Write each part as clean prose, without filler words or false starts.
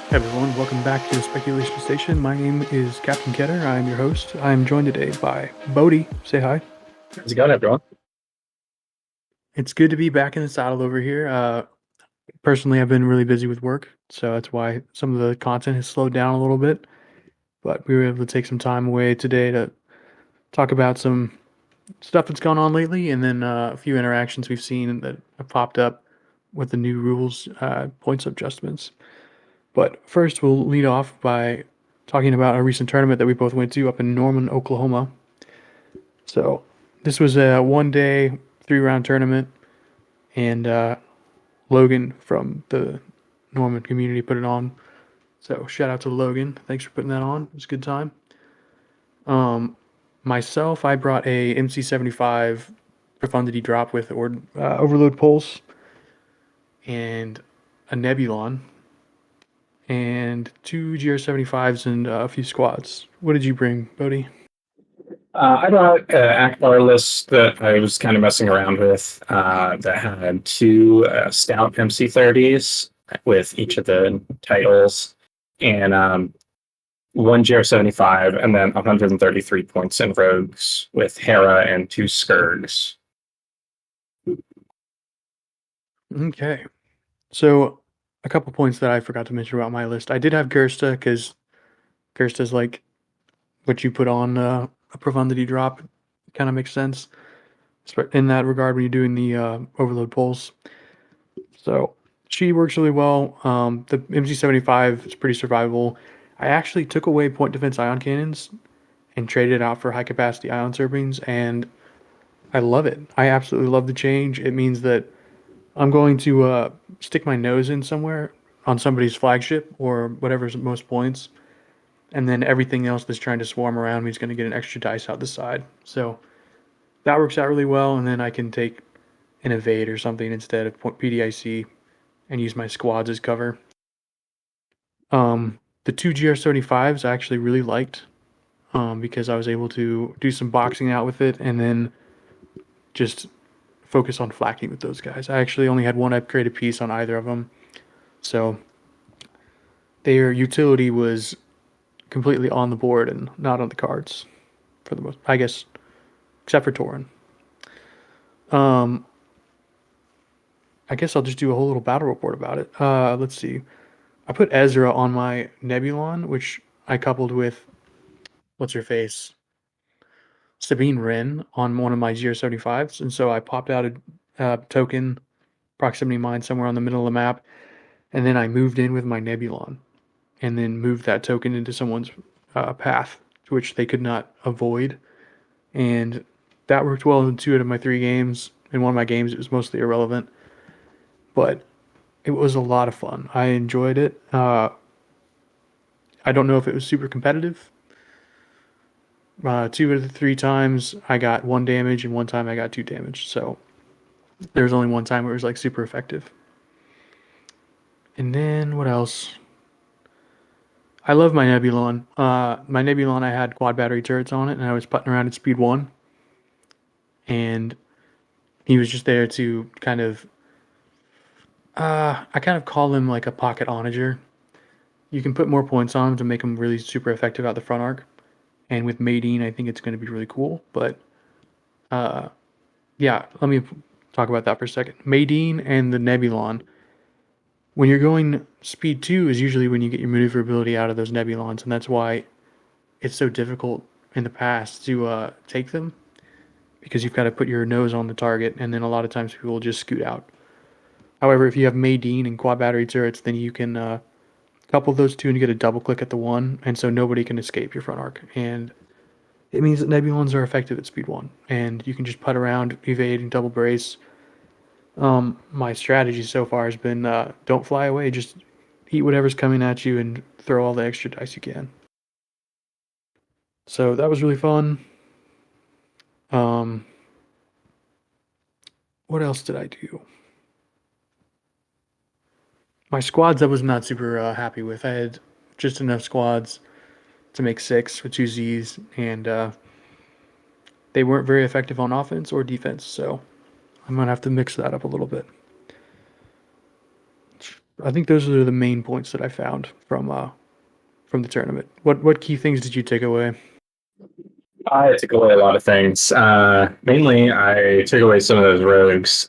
Hey everyone, welcome back to the Speculation Station. My name is Captain Ketter. I am your host. I am joined today by Bohdi. Say hi. How's it going, everyone? It's good to be back in the saddle over here. Personally, I've been really busy with work, so that's why some of the content has slowed down a little bit. But we were able to take some time away today to talk about some stuff that's gone on lately, and then a few interactions we've seen that have popped up with the new rules, points adjustments. But first, we'll lead off by talking about a recent tournament that we both went to up in Norman, Oklahoma. So this was a 1 day, 3 round tournament, and Logan from the Norman community put it on. So shout out to Logan. Thanks for putting that on. It was a good time. Um, Myself, I brought a MC75 profundity drop with overload pulse and a Nebulon and two GR75s and a few squads. What did you bring, Bodie? I brought an Akbar list that I was kind of messing around with that had two stout MC30s with each of the titles and one GR75 and then 133 points in rogues with Hera and two Skurgs. Okay. So a couple points that I forgot to mention about my list. I did have Gersta because Gersta's like what you put on a profundity drop. Kind of makes sense in that regard when you're doing the overload pulls. So she works really well. The MC75 is pretty survivable. I actually took away point defense ion cannons and traded it out for high capacity ion turbines, and I love it. I absolutely love the change. It means that I'm going to stick my nose in somewhere on somebody's flagship or whatever's most points, and then everything else that's trying to swarm around me is going to get an extra dice out the side. So that works out really well, and then I can take an evade or something instead of PDIC and use my squads as cover. The two GR75s I actually really liked because I was able to do some boxing out with it and then just focus on flacking with those guys. I actually only had one upgraded piece on either of them, so their utility was completely on the board and not on the cards for the most, I guess, except for Torin. Um, I guess I'll just do a whole little battle report about it. Let's see. I put Ezra on my Nebulon, which I coupled with what's her face, Sabine Wren on one of my GR75s, and so I popped out a token proximity mine somewhere on the middle of the map, and then I moved in with my Nebulon, and then moved that token into someone's path, which they could not avoid, and that worked well in 2 out of my 3 games. In one of my games, it was mostly irrelevant, but it was a lot of fun. I enjoyed it. I don't know if it was super competitive. 2 of the 3 times I got 1 damage, and one time I got 2 damage. So there was only one time where it was like super effective. And then what else? I love my Nebulon. My Nebulon, I had quad battery turrets on it, and I was putting around at speed 1. And he was just there to kind of, I kind of call him like a pocket onager. You can put more points on him to make him really super effective out the front arc. And with Maydeen, I think it's going to be really cool. But uh, yeah, let me talk about that for a second. Maydeen and the Nebulon. When you're going speed 2 is usually when you get your maneuverability out of those Nebulons, and that's why it's so difficult in the past to take them, because you've got to put your nose on the target, and then a lot of times people will just scoot out. However, if you have Maydeen and quad battery turrets, then you can couple those two and you get a double click at the one, and so nobody can escape your front arc. And it means that Nebulons are effective at speed 1, and you can just putt around, evade, and double brace. My strategy so far has been don't fly away, just eat whatever's coming at you and throw all the extra dice you can. So that was really fun. Um, what else did I do? My squads I was not super happy with. I had just enough squads to make 6 with 2 Zs, and they weren't very effective on offense or defense, so I'm going to have to mix that up a little bit. I think those are the main points that I found from the tournament. What key things did you take away? I took away a lot of things. Mainly, I took away some of those rogues.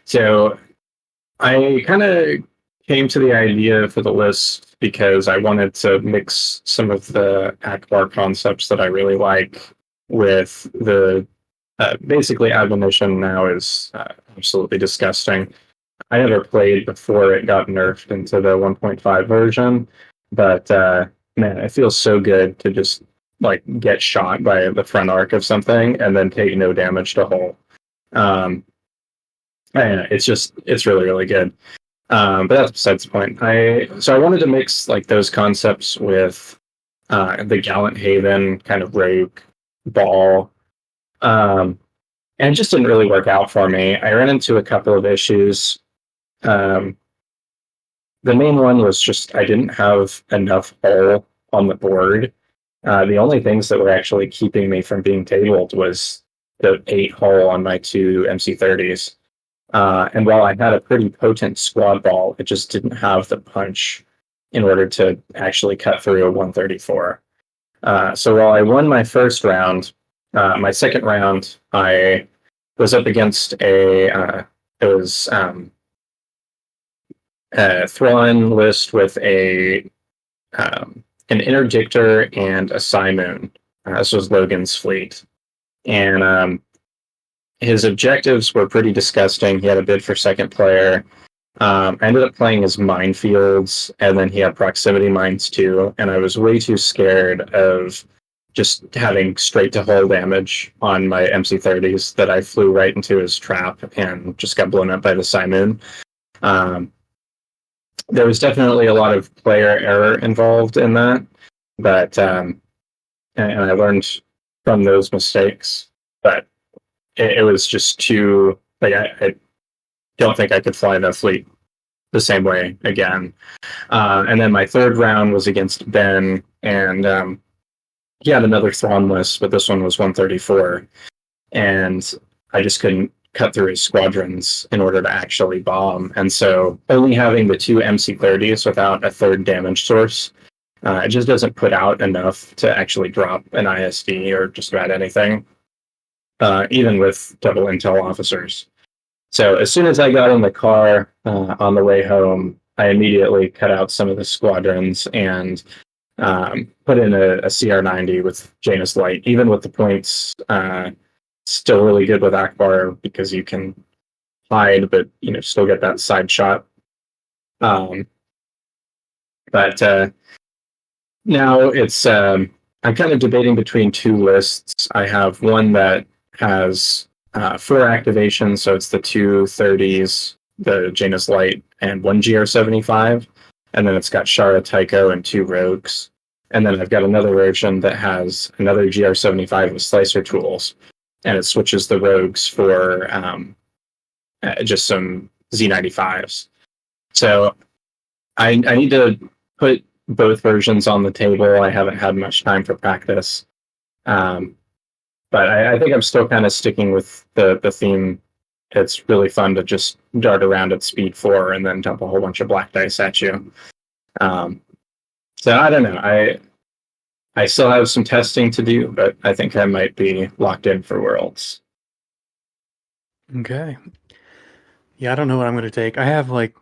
So I kind of came to the idea for the list because I wanted to mix some of the Akbar concepts that I really like with the basically admonition now is absolutely disgusting. I never played before it got nerfed into the 1.5 version, but man, it feels so good to just like get shot by the front arc of something and then take no damage to hull. Um, and it's really really good. But that's besides the point. I wanted to mix like those concepts with the Gallant Haven kind of rogue ball, and it just didn't really work out for me. I ran into a couple of issues. Um, the main one was just I didn't have enough hull on the board. The only things that were actually keeping me from being tabled was the 8 hull on my two MC30s. And while I had a pretty potent squad ball, it just didn't have the punch in order to actually cut through a 134. So while I won my first round, my second round, I was up against it was a Thrawn list with an interdictor and a Simoon. This was Logan's fleet, and his objectives were pretty disgusting. He had a bid for second player. I ended up playing his minefields, and then he had proximity mines too. And I was way too scared of just having straight to hull damage on my MC30s that I flew right into his trap and just got blown up by the Simoon. Um, there was definitely a lot of player error involved in that, but and I learned from those mistakes. But it was just too like I don't think I could fly that fleet the same way again. And then my third round was against Ben, and he had another Thrawn list, but this one was 134, and I just couldn't cut through his squadrons in order to actually bomb. And so only having the two MC30s without a third damage source, it just doesn't put out enough to actually drop an ISD or just about anything, even with double intel officers. So as soon as I got in the car on the way home, I immediately cut out some of the squadrons and put in a CR90 with Janus Light, even with the points. Still really good with Akbar because you can hide, but still get that side shot. But now it's I'm kind of debating between two lists. I have one that has 4 activations, so it's the 230s, the Janus Light, and 1 GR75, and then it's got Shara, Tycho, and 2 rogues. And then I've got another version that has another GR75 with slicer tools, and it switches the rogues for just some Z95s. So I need to put both versions on the table. I haven't had much time for practice. But I think I'm still kind of sticking with the theme. It's really fun to just dart around at speed 4 and then dump a whole bunch of black dice at you. So I don't know. I still have some testing to do, but I think I might be locked in for Worlds. Okay. Yeah, I don't know what I'm going to take. I have like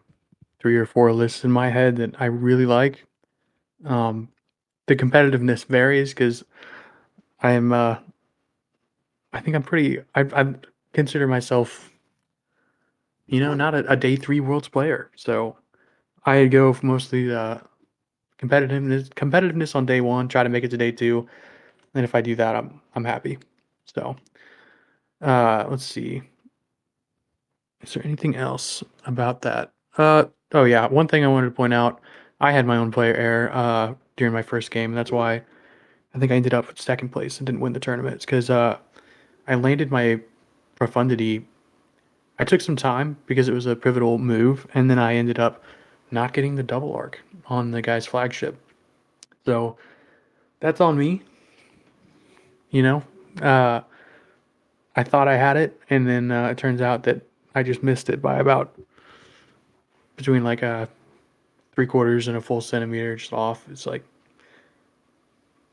3 or 4 lists in my head that I really like. The competitiveness varies because I'm I think I'm pretty. I consider myself, not a day 3 worlds player. So I go for mostly competitiveness on day 1. Try to make it to day 2, and if I do that, I'm happy. So let's see. Is there anything else about that? Oh yeah, one thing I wanted to point out. I had my own player error during my first game. That's why I think I ended up second place and didn't win the tournament. It's because I landed my profundity. I took some time because it was a pivotal move, and then I ended up not getting the double arc on the guy's flagship. So that's on me. You know, uh, I thought I had it, and then it turns out that I just missed it by about between like a 3/4 and a full centimeter just off. It's like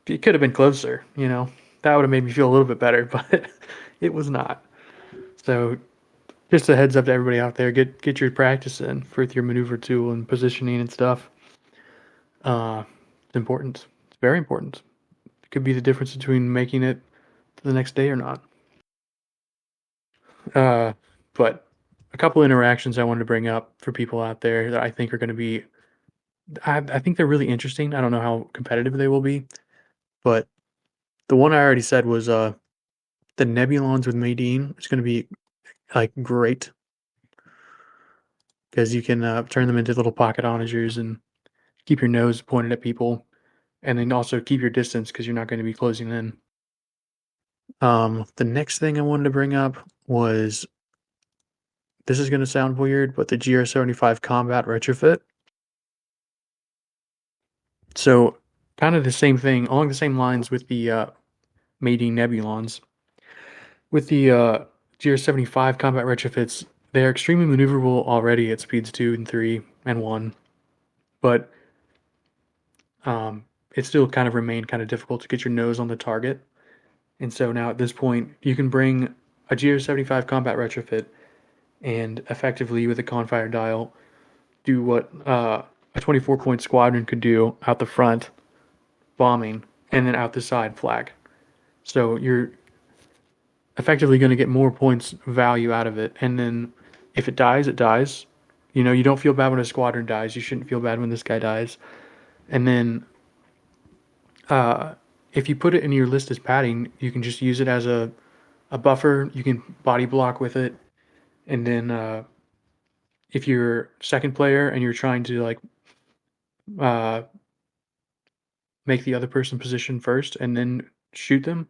it could have been closer, you know. That would have made me feel a little bit better, but it was not. So just a heads up to everybody out there: get your practice in with your maneuver tool and positioning and stuff. It's important. It's very important. It could be the difference between making it to the next day or not. Uh, but a couple interactions I wanted to bring up for people out there that I think are going to be. I think they're really interesting. I don't know how competitive they will be, but the one I already said was the Nebulons with Nadine. It's going to be like great because you can turn them into little pocket onagers and keep your nose pointed at people, and then also keep your distance because you're not going to be closing in. The next thing I wanted to bring up was this is going to sound weird, but the GR75 Combat Retrofit. So, kind of the same thing, along the same lines with the Nadine Nebulons. With the GR75 Combat Retrofits, they are extremely maneuverable already at speeds 2 and 3 and 1, but it still kind of remained kind of difficult to get your nose on the target. And so now at this point, you can bring a GR75 Combat Retrofit and effectively with a Confire dial do what a 24-point squadron could do out the front, bombing, and then out the side, flag. So you're effectively going to get more points value out of it. And then if it dies, it dies. You know, you don't feel bad when a squadron dies. You shouldn't feel bad when this guy dies. And then if you put it in your list as padding, you can just use it as a buffer. You can body block with it. And then if you're second player and you're trying to like make the other person position first and then shoot them,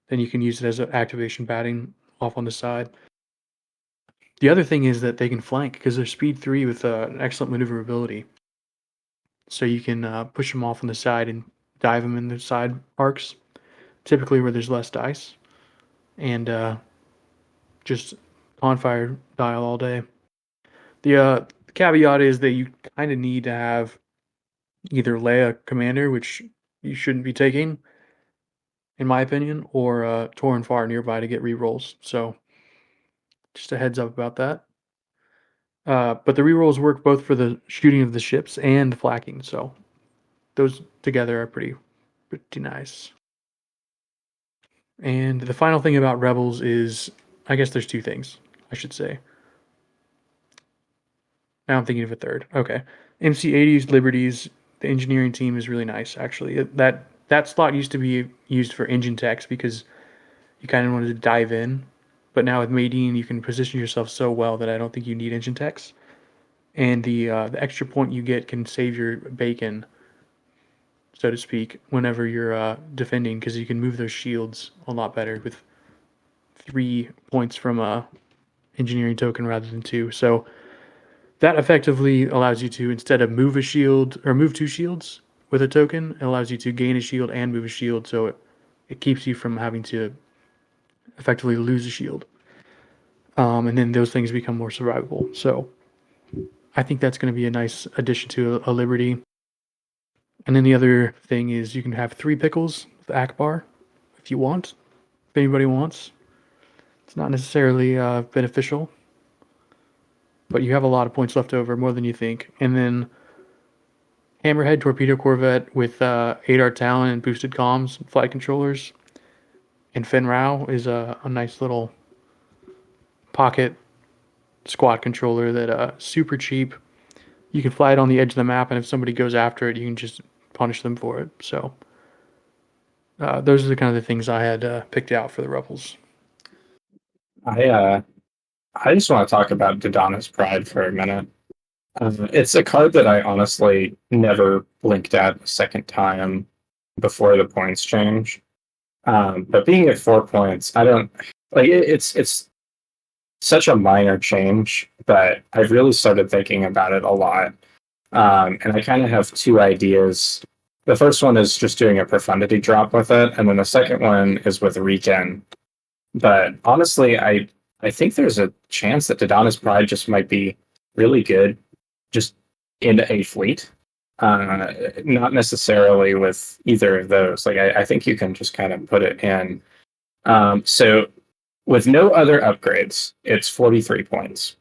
then you can use it as an activation padding off on the side. The other thing is that they can flank because they're speed 3 with an excellent maneuverability. So you can push them off on the side and dive them in the side arcs, typically where there's less dice, and just on fire dial all day. The caveat is that you kind of need to have either Leia Commander, which you shouldn't be taking, in my opinion, or Torn Far nearby to get rerolls. So just a heads up about that. But the rerolls work both for the shooting of the ships and the flakking, so those together are pretty nice. And the final thing about Rebels is, I guess there's two things, I should say. Now I'm thinking of a third. Okay. MC-80s, Liberties, the engineering team is really nice, actually. That slot used to be used for engine techs because you kind of wanted to dive in. But now with Nadine, you can position yourself so well that I don't think you need engine techs. And the extra point you get can save your bacon, so to speak, whenever you're defending, because you can move those shields a lot better with 3 points from a engineering token rather than 2. So that effectively allows you to, instead of move a shield or move 2 shields with a token, it allows you to gain a shield and move a shield, so it keeps you from having to effectively lose a shield. And then those things become more survivable. So I think that's going to be a nice addition to a Liberty. And then the other thing is you can have 3 pickles with Akbar if you want, if anybody wants. It's not necessarily beneficial, but you have a lot of points left over, more than you think. And then Hammerhead Torpedo Corvette with 8R Talon and boosted comms and flight controllers. And Fen Rao is a nice little pocket squad controller that super cheap. You can fly it on the edge of the map, and if somebody goes after it, you can just punish them for it. So those are the kind of the things I had picked out for the Rebels. I just want to talk about Dodonna's Pride for a minute. It's a card that I honestly never blinked at a second time before the points change. But being at 4 points, I don't like it, it's such a minor change, but I've really started thinking about it a lot. And I kind of have 2 ideas. The first one is just doing a profundity drop with it, and then the second one is with Recon. But honestly, I think there's a chance that Dodonna's Pride just might be really good in a fleet. Not necessarily with either of those. Like I think you can just kind of put it in. So with no other upgrades, it's 43 points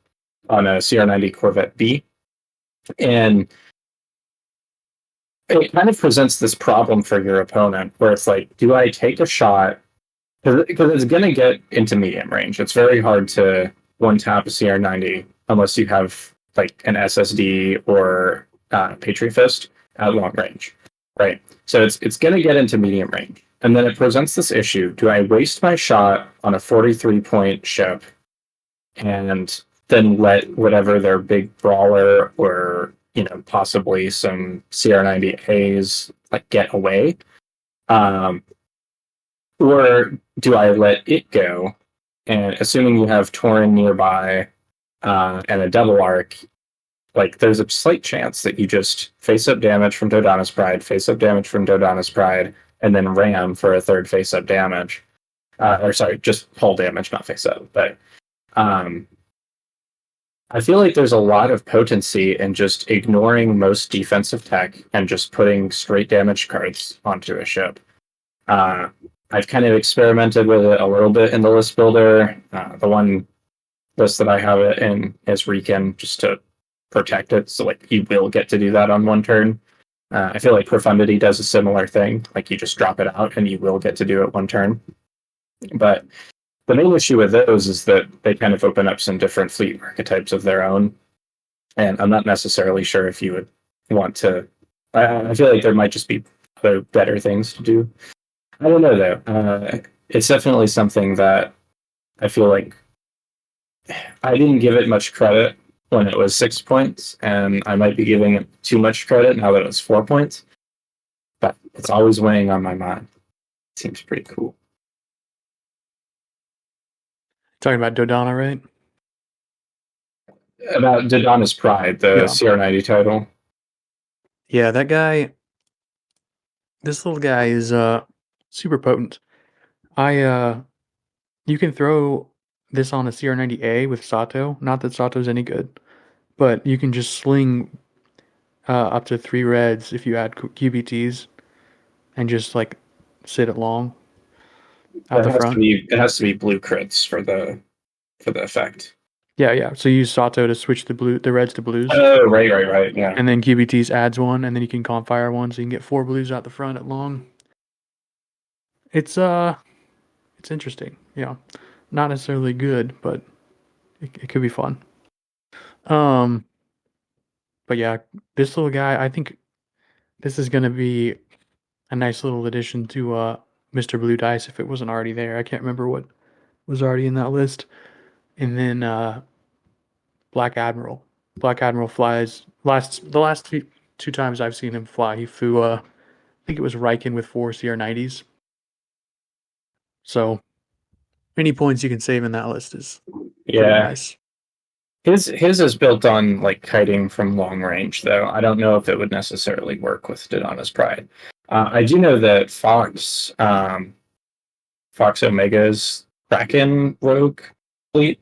on a CR90 Corvette B. And it kind of presents this problem for your opponent where it's like, do I take a shot? Because it's going to get into medium range. It's very hard to one tap a CR90 unless you have like an SSD or Patriot Fist at long range, right? So it's going to get into medium range. And then it presents this issue. Do I waste my shot on a 43-point ship and then let whatever their big brawler or possibly some CR90As like get away? Or do I let it go? And assuming you have Torin nearby and a double arc, like there's a slight chance that you just face up damage from Dodonna's Pride, face up damage from Dodonna's Pride, and then ram for a third face up damage. Or sorry, just hull damage, not face up. But I feel like there's a lot of potency in just ignoring most defensive tech and just putting straight damage cards onto a ship. I've kind of experimented with it a little bit in the list builder. The one list that I have it in is Recon, just to protect it. So like you will get to do that on one turn. I feel like Profundity does a similar thing. Like you just drop it out and you will get to do it one turn. But the main issue with those is that they kind of open up some different fleet archetypes of their own. And I'm not necessarily sure if you would want to. I feel like there might just be other better things to do. I don't know though. It's definitely something that I feel like I didn't give it much credit when it was 6 points, and I might be giving it too much credit now that it's 4 points. But it's always weighing on my mind. It seems pretty cool. Talking about Dodonna, right? About Dodonna's Pride, the CR90 title. Yeah, that guy. This little guy is super potent. You can throw this on a CR90A with Sato. Not that Sato's any good, but you can just sling up to 3 reds if you add QBTs and just like sit it long out the front. It has to be blue crits for the effect. Yeah. So you use Sato to switch the reds to blues. Oh, right. Yeah. And then QBTs adds one, and then you can comp fire one, so you can get 4 blues out the front at long. It's interesting. Yeah, not necessarily good, but it could be fun. But yeah, this little guy, I think this is gonna be a nice little addition to Mr. Blue Dice if it wasn't already there. I can't remember what was already in that list. And then Black Admiral. Black Admiral flies the last two times I've seen him fly. He flew I think it was Riken with 4 CR90s. So any points you can save in that list is nice. His is built on like kiting from long range, though. I don't know if it would necessarily work with Dodonna's Pride. I do know that Fox Omega's Kraken Rogue fleet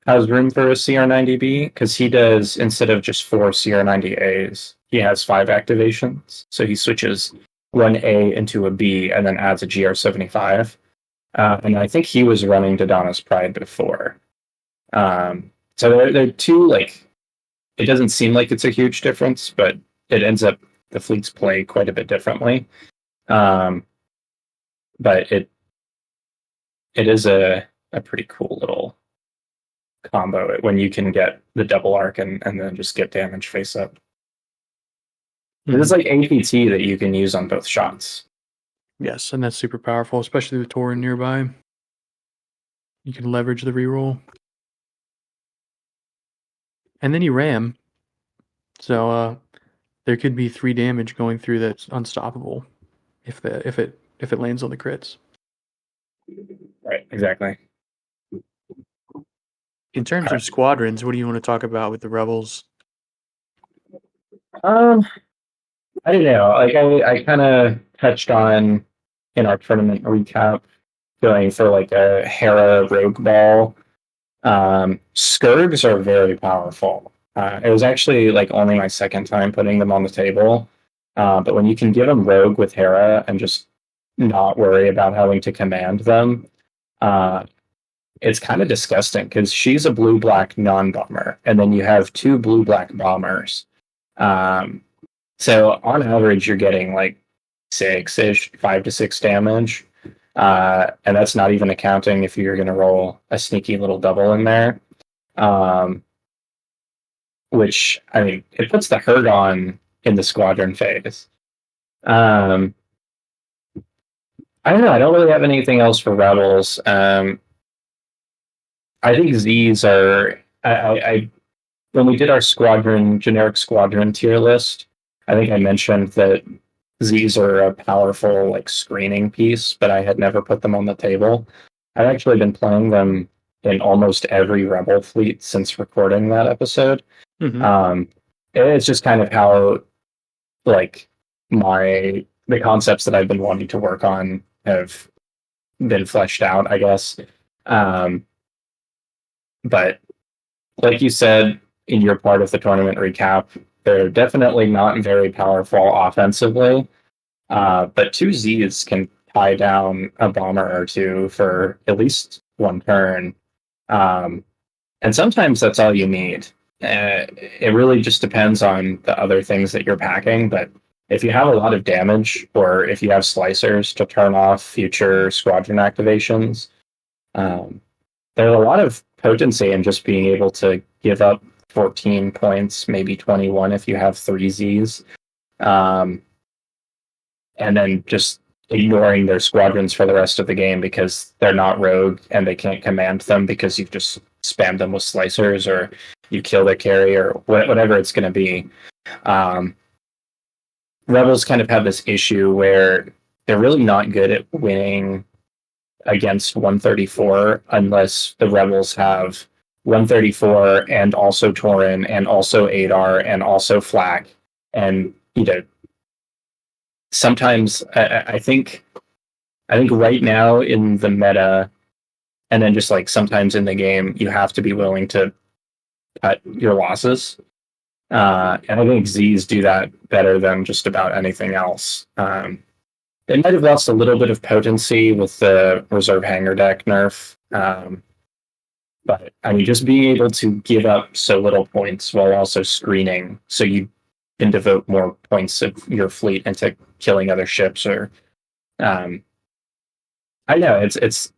has room for a CR90B because he does, instead of just 4 CR90As, he has 5 activations. So he switches one A into a B and then adds a GR75. And I think he was running Dodonna's Pride before. So they're two, like, it doesn't seem like it's a huge difference, but it ends up the fleets play quite a bit differently. But it is a pretty cool little combo when you can get the double arc and then just get damage face up. Mm-hmm. It's like APT that you can use on both shots. Yes, and that's super powerful, especially with Torin nearby. You can leverage the reroll. And then you ram. So there could be 3 damage going through that's unstoppable if it lands on the crits. Right, exactly. In terms of squadrons, what do you want to talk about with the Rebels? I don't know. Like I kind of touched on in our tournament recap, going for like a Hera Rogue Ball. Skurgs are very powerful. It was actually like only my second time putting them on the table. But when you can give them Rogue with Hera and just not worry about having to command them, uh, it's kind of disgusting because she's a blue black non bomber, and then you have two blue black bombers. Um, so on average, you're getting like six ish, 5 to 6 damage. And that's not even accounting if you're going to roll a sneaky little double in there. Um, which, I mean, it puts the hurt on in the squadron phase. Um, I don't know. I don't really have anything else for Rebels. I think Z's are. I when we did our squadron generic squadron tier list, I think I mentioned that Z's are a powerful like screening piece, but I had never put them on the table. I've actually been playing them in almost every Rebel fleet since recording that episode. Mm-hmm. Um, it's just kind of how like the concepts that I've been wanting to work on have been fleshed out, I guess. Um, but like you said in your part of the tournament recap, they're definitely not very powerful offensively. But two Z's can tie down a bomber or two for at least one turn. And sometimes that's all you need. It really just depends on the other things that you're packing. But if you have a lot of damage, or if you have slicers to turn off future squadron activations, there's a lot of potency in just being able to give up 14 points, maybe 21 if you have three Zs. And then just ignoring their squadrons for the rest of the game because they're not rogue and they can't command them because you've just spammed them with slicers or you kill their carry or whatever it's going to be. Rebels kind of have this issue where they're really not good at winning against 134 unless the Rebels have 134 and also Torin and also Adar and also Flak. And, sometimes I think right now in the meta, and then just like sometimes in the game, you have to be willing to cut your losses. And I think Z's do that better than just about anything else. They might have lost a little bit of potency with the reserve hangar deck nerf. But I mean, just being able to give up so little points while also screening, so you can devote more points of your fleet into killing other ships, or I know it's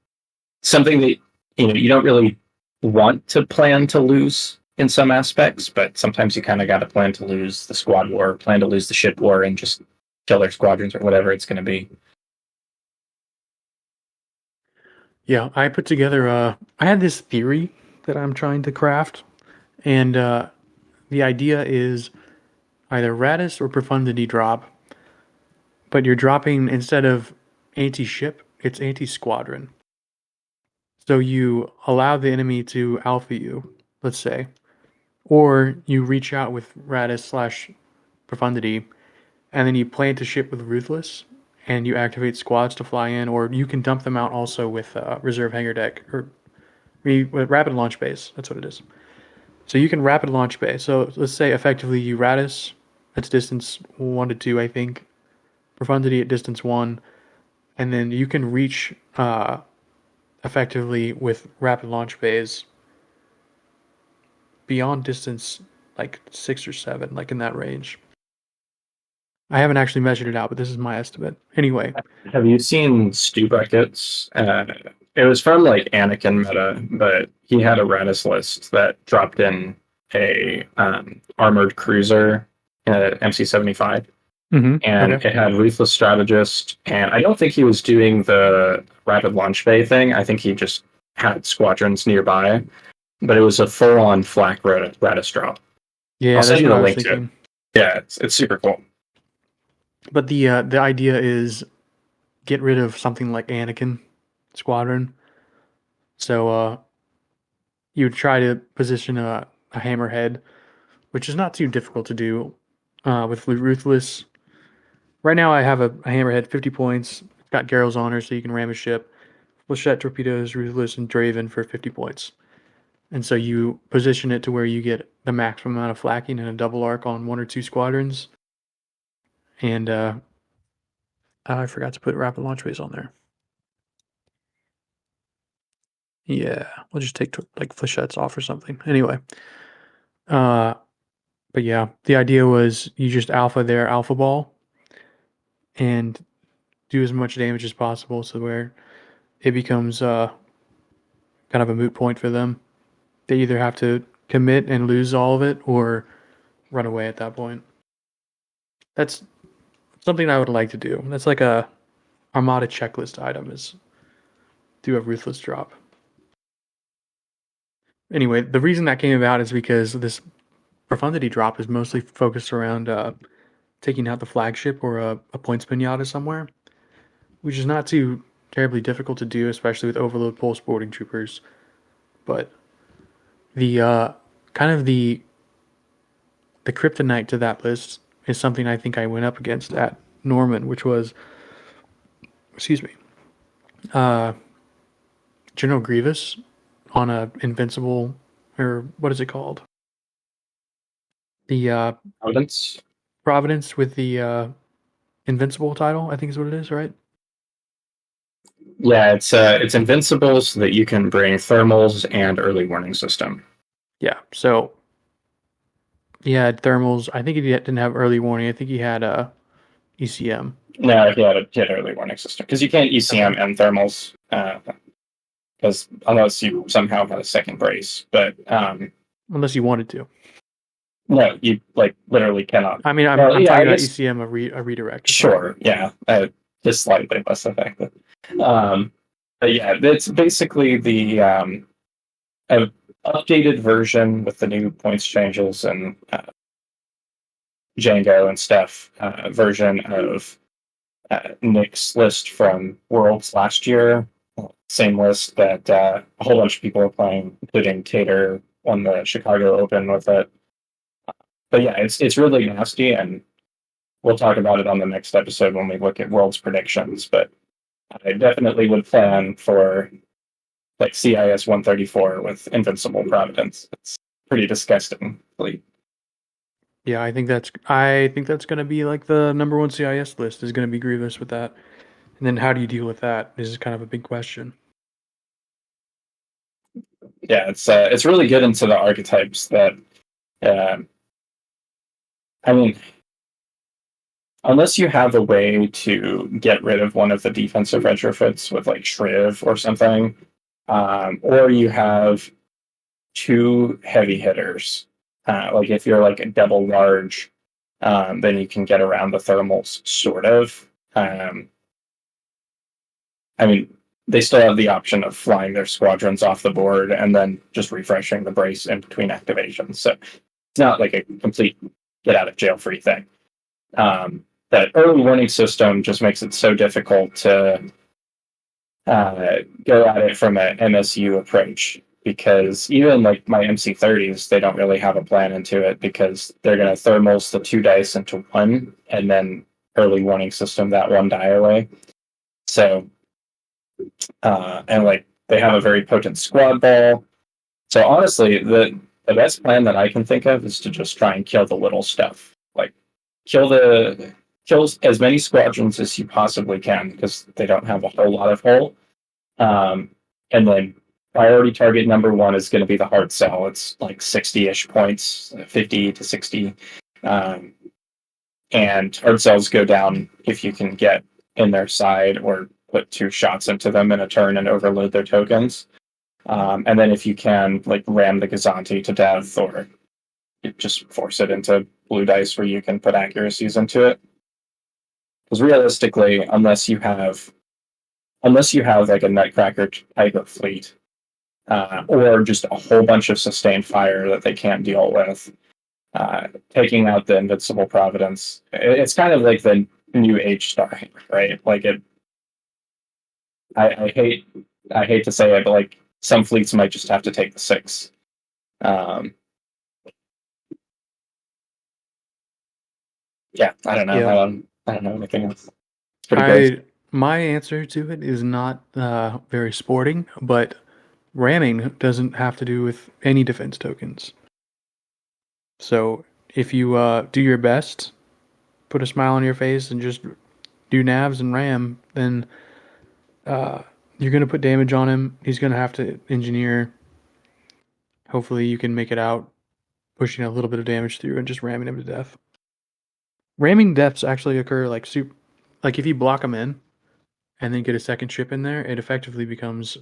something that you don't really want to plan to lose in some aspects, but sometimes you kind of got to plan to lose the squad war, plan to lose the ship war, and just kill their squadrons or whatever it's going to be. Yeah, I put together. I had this theory that I'm trying to craft, and the idea is either Radis or Profundity drop, but you're dropping instead of anti-ship, it's anti-squadron. So you allow the enemy to alpha you, let's say, or you reach out with Radis slash Profundity, and then you plant a ship with Ruthless, and you activate squads to fly in, or you can dump them out also with reserve hangar deck or with rapid launch base. That's what it is. So you can rapid launch base. So let's say effectively you Radis, that's distance 1 to 2, I think. Profundity at distance 1, and then you can reach effectively with rapid launch bays beyond distance like 6 or 7, like in that range. I haven't actually measured it out, but this is my estimate. Anyway. Have you seen Stew Buckets? It was from like Anakin meta, but he had a Radis list that dropped in a armored cruiser MC-75. Mm-hmm. And Okay. it had Ruthless Strategist, and I don't think he was doing the rapid launch bay thing. I think he just had squadrons nearby, but it was a full-on flak Radis drop. Yeah, I'll send that's you what the I was link to it. thinking. Yeah, it's super cool. But the idea is get rid of something like Anakin Squadron. So you would try to position a hammerhead, which is not too difficult to do with Ruthless. Right now I have a hammerhead, 50 points. It's got Garrel's honor, so you can ram a ship. Flechette torpedoes, Ruthless, and Draven for 50 points. And so you position it to where you get the maximum amount of flacking in a double arc on one or two squadrons. And I forgot to put rapid launch base on there. Yeah, we'll just take like flechettes off or something. Anyway, uh, but yeah, the idea was you just alpha their alpha ball and do as much damage as possible, so where it becomes kind of a moot point for them. They either have to commit and lose all of it or run away at that point. That's something I would like to do. That's like a Armada checklist item is do a ruthless drop. Anyway, the reason that came about is because this profundity drop is mostly focused around taking out the flagship or a points pinata somewhere, which is not too terribly difficult to do, especially with overload pulse boarding troopers. But the kind of the kryptonite to that list is something I think I went up against at Norman, which was, excuse me, uh, General Grievous on a invincible, or what is it called? The Providence. Providence with the invincible title, I think is what it is, right? Yeah, it's invincible so that you can bring thermals and early warning system. Yeah. So he had thermals. I think he didn't have early warning. I think he had ECM. No, he had early warning system because you can't ECM Okay. and thermals because unless you somehow had a second brace, but Unless you wanted to. no, you like literally cannot. I mean, Well, I'm yeah, I talking about guess ECM, a redirect or something. sure, yeah, just slightly less effective. Um, but yeah, it's basically the a updated version with the new points changes and Django and stuff version of Nick's list from Worlds last year. Same list that a whole bunch of people are playing, including Tater on the Chicago Open with it. But yeah, it's really nasty, and we'll talk about it on the next episode when we look at Worlds predictions. But I definitely would plan for like CIS 134 with Invincible Providence. It's pretty disgusting. Yeah, I think that's gonna be like the number one CIS list is gonna be Grievous with that. And then how do you deal with that? This is kind of a big question. Yeah, it's really good into the archetypes that uh, I mean, unless you have a way to get rid of one of the defensive retrofits with like Shriv or something, or you have two heavy hitters. Like if you're like a double large, then you can get around the thermals sort of. I mean, they still have the option of flying their squadrons off the board and then just refreshing the brace in between activations. So it's not like a complete get out of jail free thing. That early warning system just makes it so difficult to go at it from an MSU approach because even like my MC30s, they don't really have a plan into it because they're going to thermals the two dice into one and then early warning system that one die away. So, and like they have a very potent squad ball. So honestly, the best plan that I can think of is to just try and kill the little stuff. Like kill as many squadrons as you possibly can because they don't have a whole lot of hull. And then priority target number one is going to be the hard sell. It's like 60-ish points, 50 to 60. And hard cells go down if you can get in their side or put two shots into them in a turn and overload their tokens. And then if you can like ram the Gazanti to death or just force it into blue dice where you can put accuracies into it. Because realistically, unless you have like a Nutcracker type of fleet, or just a whole bunch of sustained fire that they can't deal with, taking out the Invincible Providence, it's kind of like the new age star, right? Like it. I hate to say it, but like some fleets might just have to take the 6. Yeah, I don't know. Yeah. I don't know anything else. It's pretty crazy. My answer to it is not very sporting, but ramming doesn't have to do with any defense tokens. So if you do your best, put a smile on your face, and just do nabs and ram, then you're going to put damage on him. He's going to have to engineer. Hopefully you can make it out, pushing a little bit of damage through and just ramming him to death. Ramming deaths actually occur like if you block him in and then get a second ship in there, it effectively becomes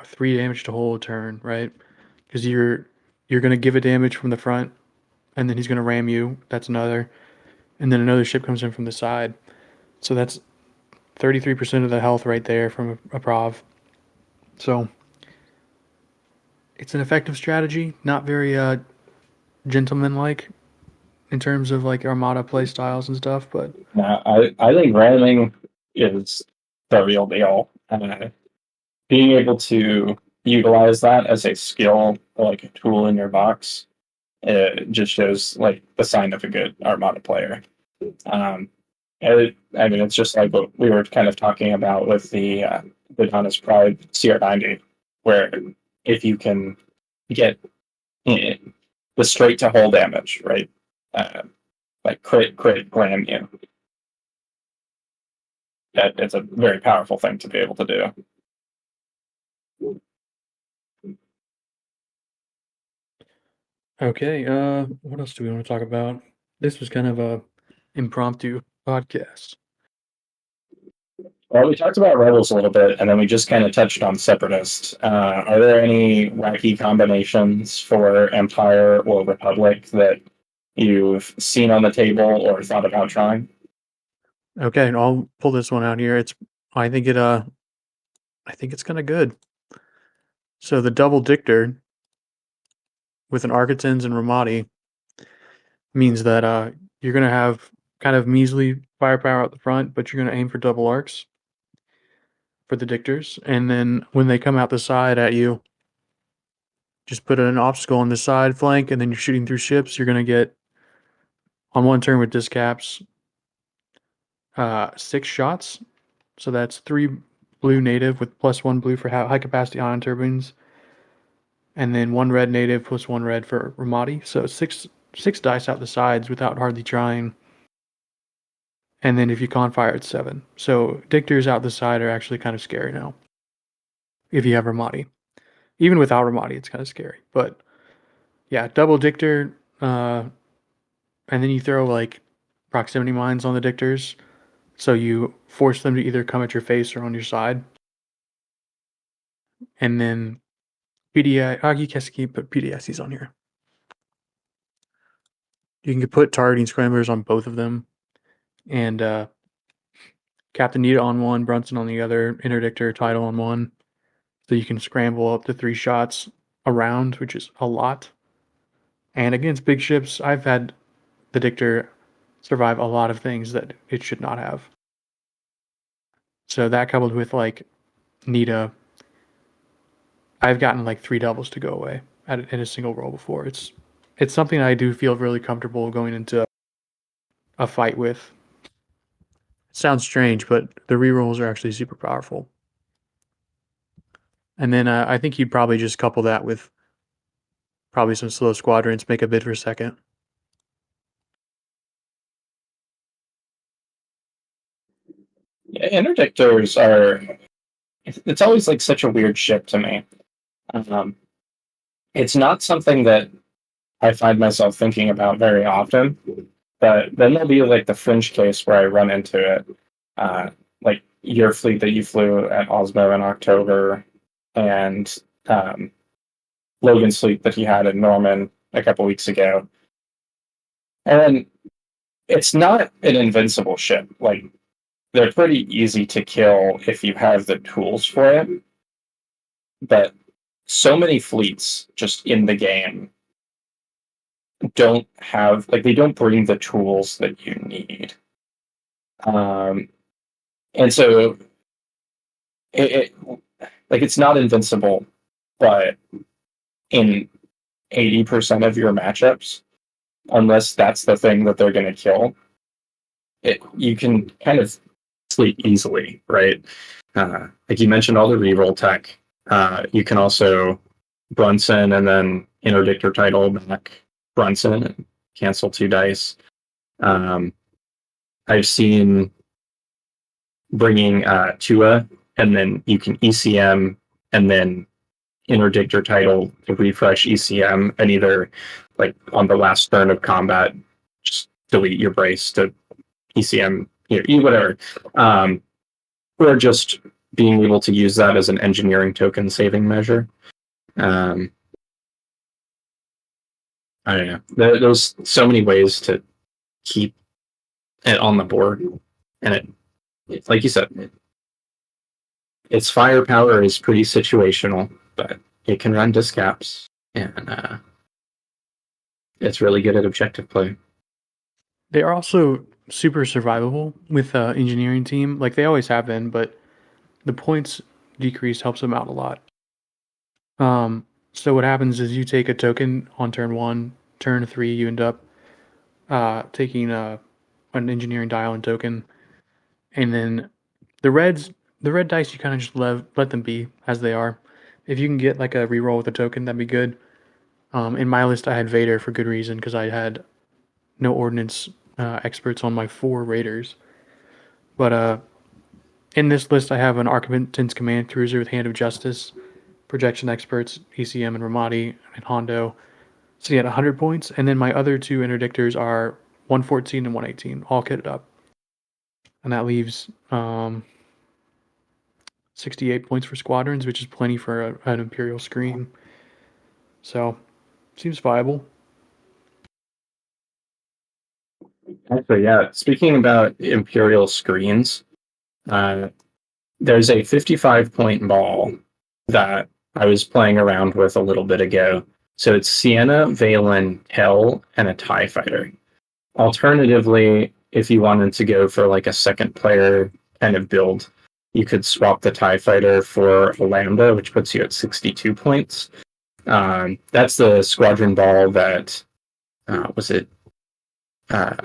3 damage to hold a turn, right? Because you're going to give a damage from the front, and then he's going to ram you. That's another. And then another ship comes in from the side. So that's 33% of the health right there from a prov. So it's an effective strategy, not very gentleman-like in terms of like Armada play styles and stuff, but I think ramming is the real deal. Being able to utilize that as a skill, or like a tool in your box, it just shows like the sign of a good Armada player. It's just like what we were kind of talking about with the Donna's Pride CR90, where if you can get the straight to hull damage, right? Like crit, ram you. It's a very powerful thing to be able to do. Okay, what else do we want to talk about? This was kind of a impromptu podcast. Well, we talked about Rebels a little bit, and then we just kind of touched on Separatists. Are there any wacky combinations for Empire or Republic that you've seen on the table or thought about trying? Okay, and I'll pull this one out here. I think it's kind of good. So the double Dictor with an Architens and Ramadi means that you're gonna have kind of measly firepower out the front, but you're gonna aim for double arcs for the Dictors, and then when they come out the side at you, just put an obstacle on the side flank, and then you're shooting through ships. You're gonna get on one turn with discaps 6 shots. So that's 3 blue native with +1 blue for high capacity ion turbines, and then 1 red native +1 red for Ramadi. So 6 dice out the sides without hardly trying. And then if you con fire, it's 7. So Dictors out the side are actually kind of scary now. If you have Ramadi. Even without Ramadi, it's kind of scary. But yeah, double Dictor, and then you throw like proximity mines on the Dictors. So you force them to either come at your face or on your side. And then PDI, you can put PDSs on here. You can put targeting scramblers on both of them. And Captain Nita on one, Brunson on the other, Interdictor, Tidal on one. So you can scramble up to 3 shots around, which is a lot. And against big ships, I've had the Dictor survive a lot of things that it should not have. So that coupled with like Nita, I've gotten like 3 doubles to go away in a single roll before. It's something I do feel really comfortable going into a fight with. It sounds strange, but the rerolls are actually super powerful. And then I think you'd probably just couple that with probably some slow squadrons, make a bid for second. Yeah, Interdictors are. It's always like such a weird ship to me. It's not something that I find myself thinking about very often, but then there'll be like the fringe case where I run into it. Like your fleet that you flew at Osmo in October, and Logan's fleet that he had in Norman a couple weeks ago. And it's not an invincible ship. Like, they're pretty easy to kill if you have the tools for it. But so many fleets just in the game don't have, like, they don't bring the tools that you need. And so it's not invincible, but in 80% of your matchups, unless that's the thing that they're going to kill, you can kind of sleep easily, right? Like you mentioned, all the reroll tech. You can also Brunson and then interdictor title back Brunson and cancel 2 dice. I've seen bringing Tua, and then you can ECM and then interdictor title to refresh ECM, and either like on the last turn of combat, just delete your brace to ECM, whatever, or just being able to use that as an engineering token saving measure. I don't know. There's so many ways to keep it on the board, and it like you said, its firepower is pretty situational, but it can run discaps, and it's really good at objective play. They are also super survivable with engineering team, like they always have been, but the points decrease helps them out a lot. So what happens is you take a token on turn 1, turn 3 you end up taking an engineering dial and token, and then the red dice you kind of just let them be as they are. If you can get like a reroll with a token, that'd be good. In my list, I had Vader for good reason because I had no ordnance experts on my 4 raiders. But in this list, I have an Architect's Command Cruiser with Hand of Justice, Projection Experts, ECM and Ramadi, and Hondo. So you had 100 points, and then my other 2 interdictors are 114 and 118, all kitted up. And that leaves 68 points for squadrons, which is plenty for an Imperial screen. So, seems viable. Actually, yeah. Speaking about Imperial screens, there's a 55-point ball that I was playing around with a little bit ago. So it's Sienna, Valen, Hell, and a TIE fighter. Alternatively, if you wanted to go for like a second player kind of build, you could swap the TIE fighter for a Lambda, which puts you at 62 points. That's the squadron ball that it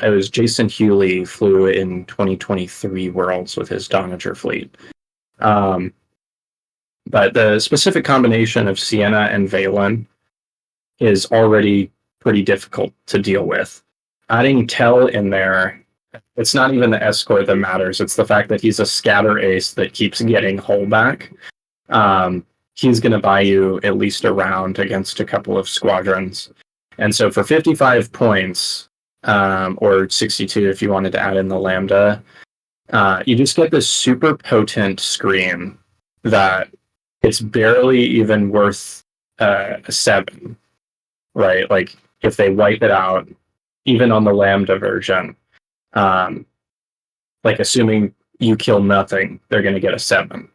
was Jason Hewley flew in 2023 Worlds with his Donager fleet. But the specific combination of Sienna and Valen is already pretty difficult to deal with. Adding Tell in there, it's not even the escort that matters. It's the fact that he's a scatter ace that keeps getting hull back. He's going to buy you at least a round against a couple of squadrons. And so for 55 points, or 62 if you wanted to add in the Lambda, you just get this super potent screen that it's barely even worth a 7, right? Like, if they wipe it out, even on the Lambda version, like, assuming you kill nothing, they're going to get a 7.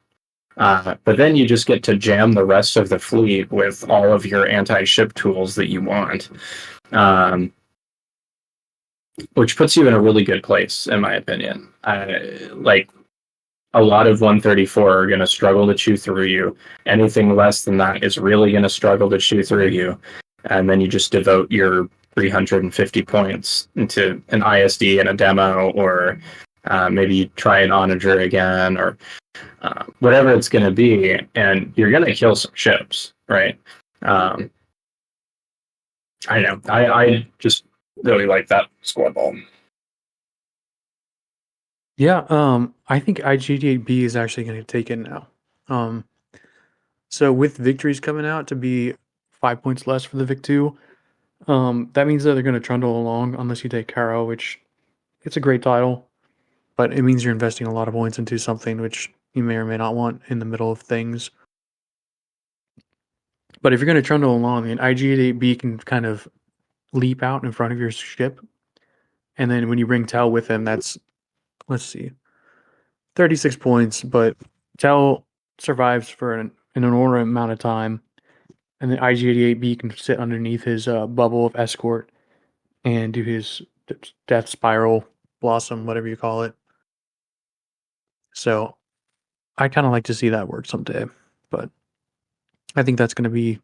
But then you just get to jam the rest of the fleet with all of your anti-ship tools that you want, which puts you in a really good place, in my opinion. Like, a lot of 134 are going to struggle to chew through you. Anything less than that is really going to struggle to chew through you. And then you just devote your 350 points into an ISD and a demo, or maybe you try an onager again, or whatever it's going to be, and you're going to kill some ships, right? I know. I just really like that squad ball. Yeah, I think IG88B is actually going to take it now. So with victories coming out to be 5 points less for the Vic2, that means that they're going to trundle along unless you take Caro, which it's a great title, but it means you're investing a lot of points into something which you may or may not want in the middle of things. But if you're going to trundle along, then IG88B can kind of leap out in front of your ship, and then when you bring Tell with him, that's, let's see, 36 points, but Tell survives for an inordinate amount of time, and then IG88B can sit underneath his bubble of escort and do his death spiral, blossom, whatever you call it. So I kind of like to see that work someday, but I think that's going to be...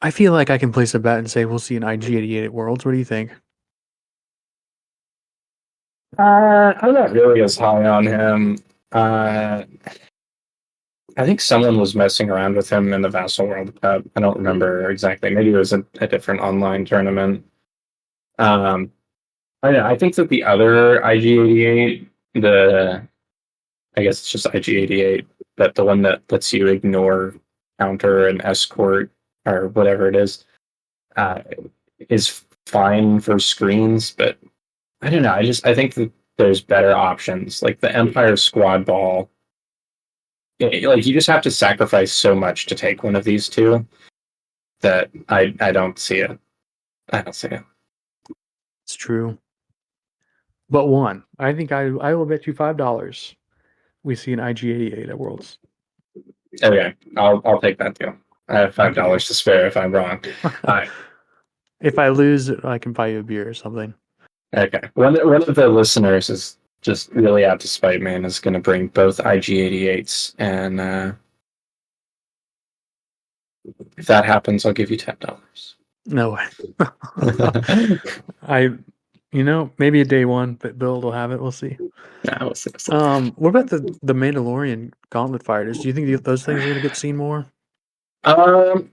I feel like I can place a bet and say we'll see an IG88 at Worlds. What do you think? I'm not really as high on him. I think someone was messing around with him in the Vassal World Cup. I don't remember exactly. Maybe it was a different online tournament. Um, I think that the other IG88, I guess it's just IG88, but the one that lets you ignore counter and escort or whatever it uh, is fine for screens. But I don't know. I think that there's better options, like the Empire Squad Ball. Like you just have to sacrifice so much to take one of these two that I don't see it. I don't see it. It's true. But one, I think I will bet you $5 we see an IG88 at Worlds. Okay, I'll take that deal. I have $5 to spare if I'm wrong. All right. If I lose, I can buy you a beer or something. Okay. One of the listeners is just really out to spite me and is going to bring both IG88s, and if that happens, I'll give you $10. No way. Maybe a day one, but Bill will have it. We'll see. Yeah, we'll see. What about the Mandalorian Gauntlet fighters? Do you think those things are going to get seen more? I don't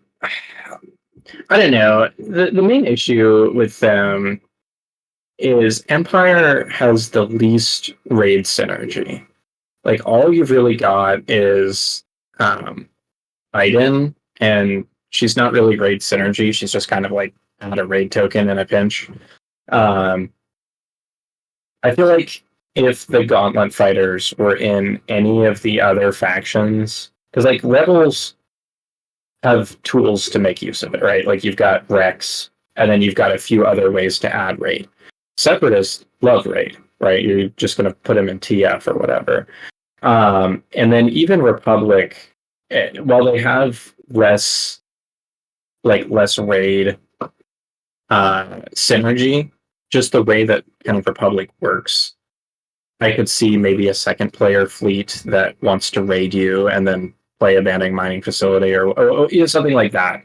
know. The main issue with them is Empire has the least raid synergy. Like all you've really got is Iden, and she's not really raid synergy. She's just kind of like add a raid token in a pinch. I feel like if the Gauntlet fighters were in any of the other factions, because like Rebels have tools to make use of it, right? Like you've got Rex, and then you've got a few other ways to add raid. Separatists love raid, right? You're just going to put them in TF or whatever. And then even Republic, while they have less raid synergy, just the way that kind of Republic works, I could see maybe a second player fleet that wants to raid you and then play abandoning mining facility or something like that,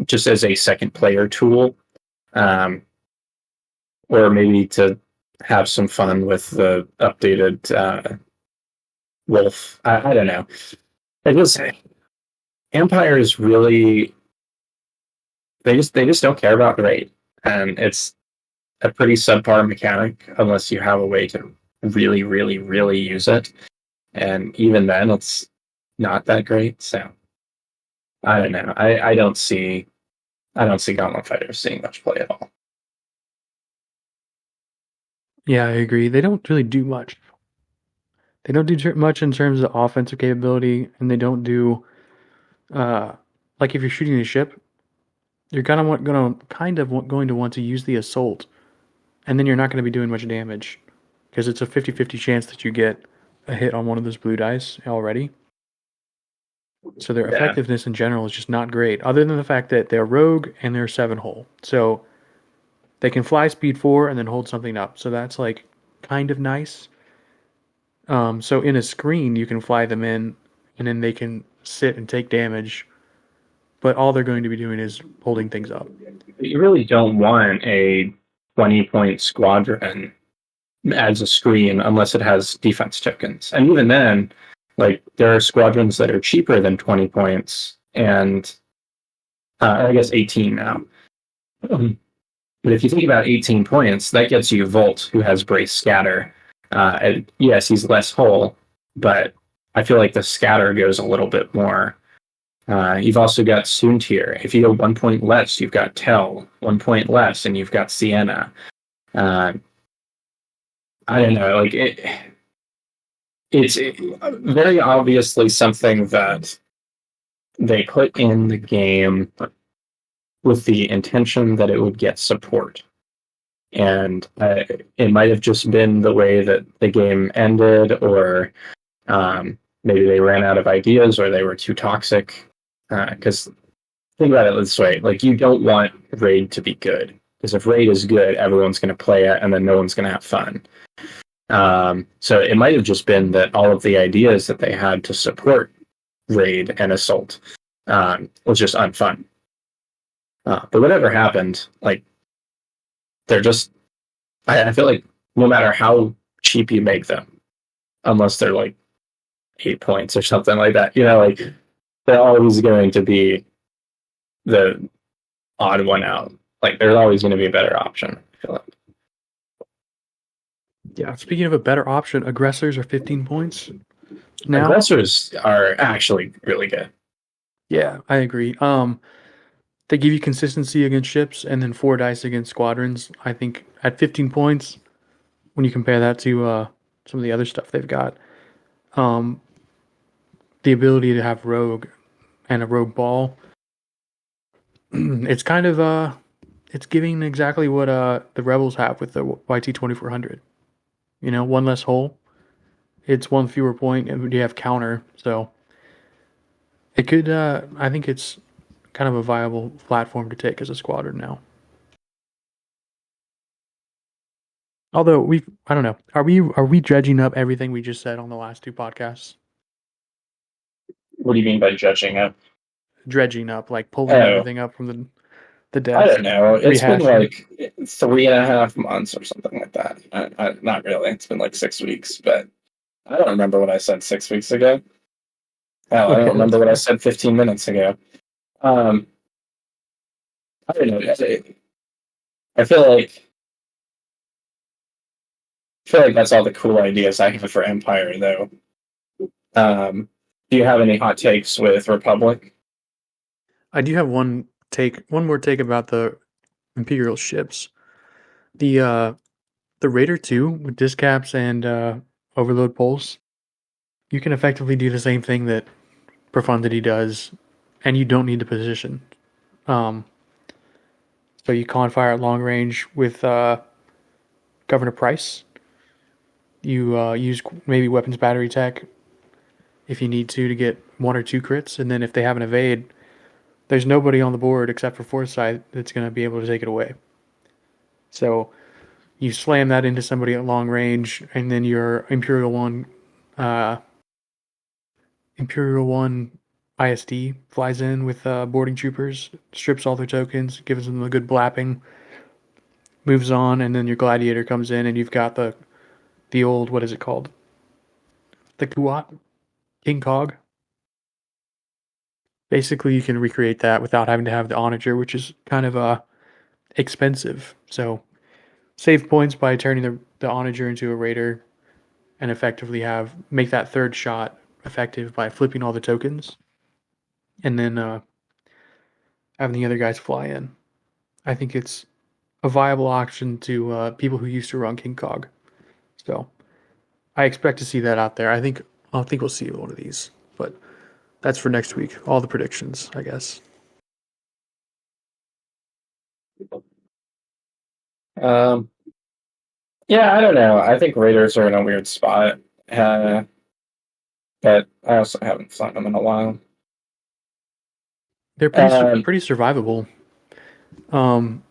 just as a second player tool, or maybe to have some fun with the updated Wolf. I don't know. I just Empire is really they just don't care about raid, and it's a pretty subpar mechanic unless you have a way to really, really, really use it. And even then, it's not that great. So I don't know. I don't see Gauntlet Fighters seeing much play at all. Yeah, I agree. They don't really do much. They don't do much in terms of offensive capability, and they don't do like if you're shooting a ship, you're going to want to use the assault, and then you're not going to be doing much damage because it's a 50-50 chance that you get a hit on one of those blue dice already. So their effectiveness in general is just not great, other than the fact that they're rogue and they're 7-hole. So they can fly speed 4 and then hold something up. So that's like kind of nice. So in a screen, you can fly them in, and then they can sit and take damage. But all they're going to be doing is holding things up. You really don't want a 20-point squadron as a screen unless it has defense tokens. And even then, like there are squadrons that are cheaper than 20 points, and I guess 18 now. But if you think about 18 points, that gets you Volt, who has Brace Scatter. And yes, he's less whole, but I feel like the scatter goes a little bit more. You've also got Soontir. If you go 1 point less, you've got Tell. 1 point less, and you've got Sienna. I don't know. Like it's very obviously something that they put in the game with the intention that it would get support. And it might have just been the way that the game ended, or maybe they ran out of ideas, or they were too toxic. Because think about it this way: like you don't want raid to be good, because if raid is good, everyone's going to play it, and then no one's going to have fun. So it might have just been that all of the ideas that they had to support raid and assault was just unfun. But whatever happened, like they're just, I feel like no matter how cheap you make them, unless they're like 8 points or something like that. You know, like they're always going to be the odd one out. Like there's always going to be a better option. I feel like. Yeah. Speaking of a better option, aggressors are 15 points now. Aggressors are actually really good. Yeah, I agree. They give you consistency against ships and then 4 dice against squadrons. I think at 15 points, when you compare that to some of the other stuff they've got, um, the ability to have rogue and a rogue ball, it's kind of it's giving exactly what the rebels have with the YT 2400. You know, one less hole. It's one fewer point, and you have counter. So it could. I think it's kind of a viable platform to take as a squadron now. Although I don't know. Are we dredging up everything we just said on the last two podcasts? What do you mean by judging it? Dredging up, like pulling Oh, everything up from the I don't depths, know. It's been rehashing. like 3.5 months or something like that. Not really. It's been like 6 weeks, but I don't remember what I said 6 weeks ago. Hell, I don't Okay, that's remember what I fair. said 15 minutes ago. Um, I don't know. I feel like that's all the cool ideas I have for Empire, though. Do you have any hot takes with Republic? I do have one more take about the Imperial ships. The the Raider 2 with discaps and overload pulse, you can effectively do the same thing that Profundity does, and you don't need to position. Um, so you con fire at long range with Governor Price. You use maybe weapons battery tech if you need to get 1 or 2 crits, and then if they have an evade, there's nobody on the board except for Foresight that's going to be able to take it away. So you slam that into somebody at long range, and then your uh, Imperial One ISD flies in with boarding troopers, strips all their tokens, gives them a good blapping, moves on, and then your Gladiator comes in, and you've got the old, what is it called? The Kuat King Cog. Basically, you can recreate that without having to have the onager, which is kind of expensive. So save points by turning the onager into a raider, and effectively make that third shot effective by flipping all the tokens, and then having the other guys fly in. I think it's a viable option to people who used to run King Cog. So I expect to see that out there. I think we'll see one of these, but that's for next week. All the predictions, I guess. Um, yeah, I don't know. I think Raiders are in a weird spot, but I also haven't flown them in a while. They're Um, pretty survivable. Um,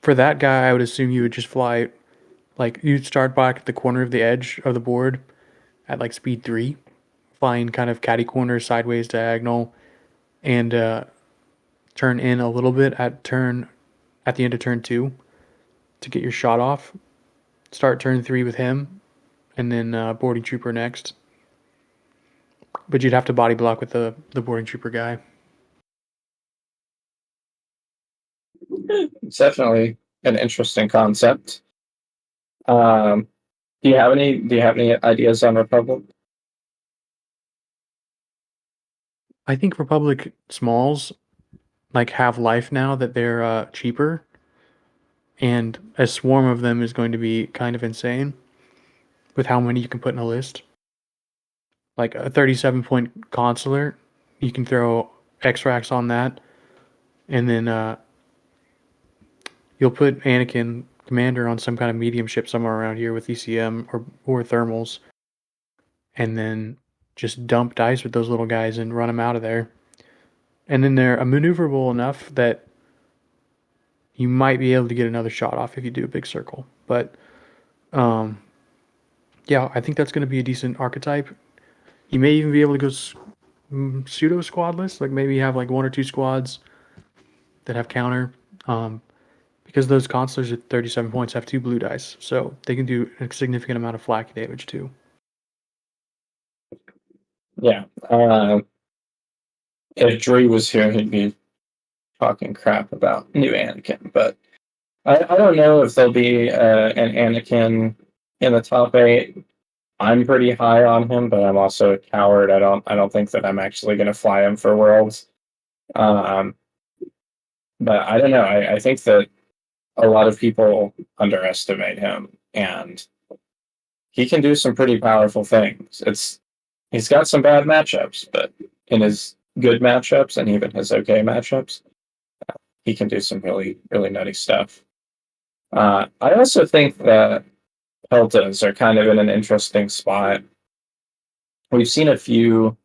for that guy, I would assume you would just fly like you'd start back at the corner of the edge of the board at like speed 3, flying kind of catty corner, sideways, diagonal, and turn in a little bit at the end of turn 2 to get your shot off. Start turn 3 with him, and then boarding trooper next. But you'd have to body block with the boarding trooper guy. it's definitely an interesting concept. Um, do you have any ideas on Republic? I think Republic Smalls like have life now that they're cheaper, and a swarm of them is going to be kind of insane with how many you can put in a list. Like a 37-point consular, you can throw X-Rax on that, and then you'll put Anakin Commander on some kind of medium ship somewhere around here with ECM or thermals, and then just dump dice with those little guys and run them out of there. And then they're maneuverable enough that you might be able to get another shot off if you do a big circle. But um, yeah, I think that's going to be a decent archetype. You may even be able to go pseudo squadless, like maybe have like 1 or 2 squads that have counter. Um, because those consulars at 37 points have 2 blue dice, so they can do a significant amount of flak damage too. Yeah. If Drew was here, he'd be talking crap about new Anakin, but I don't know if there'll be an Anakin in the top eight. I'm pretty high on him, but I'm also a coward. I don't think that I'm actually going to fly him for Worlds. Um, but I don't know. I think that a lot of people underestimate him, and he can do some pretty powerful things. He's got some bad matchups, but in his good matchups and even his okay matchups, he can do some really really nutty stuff. I also think that Peltas are kind of in an interesting spot. We've seen a few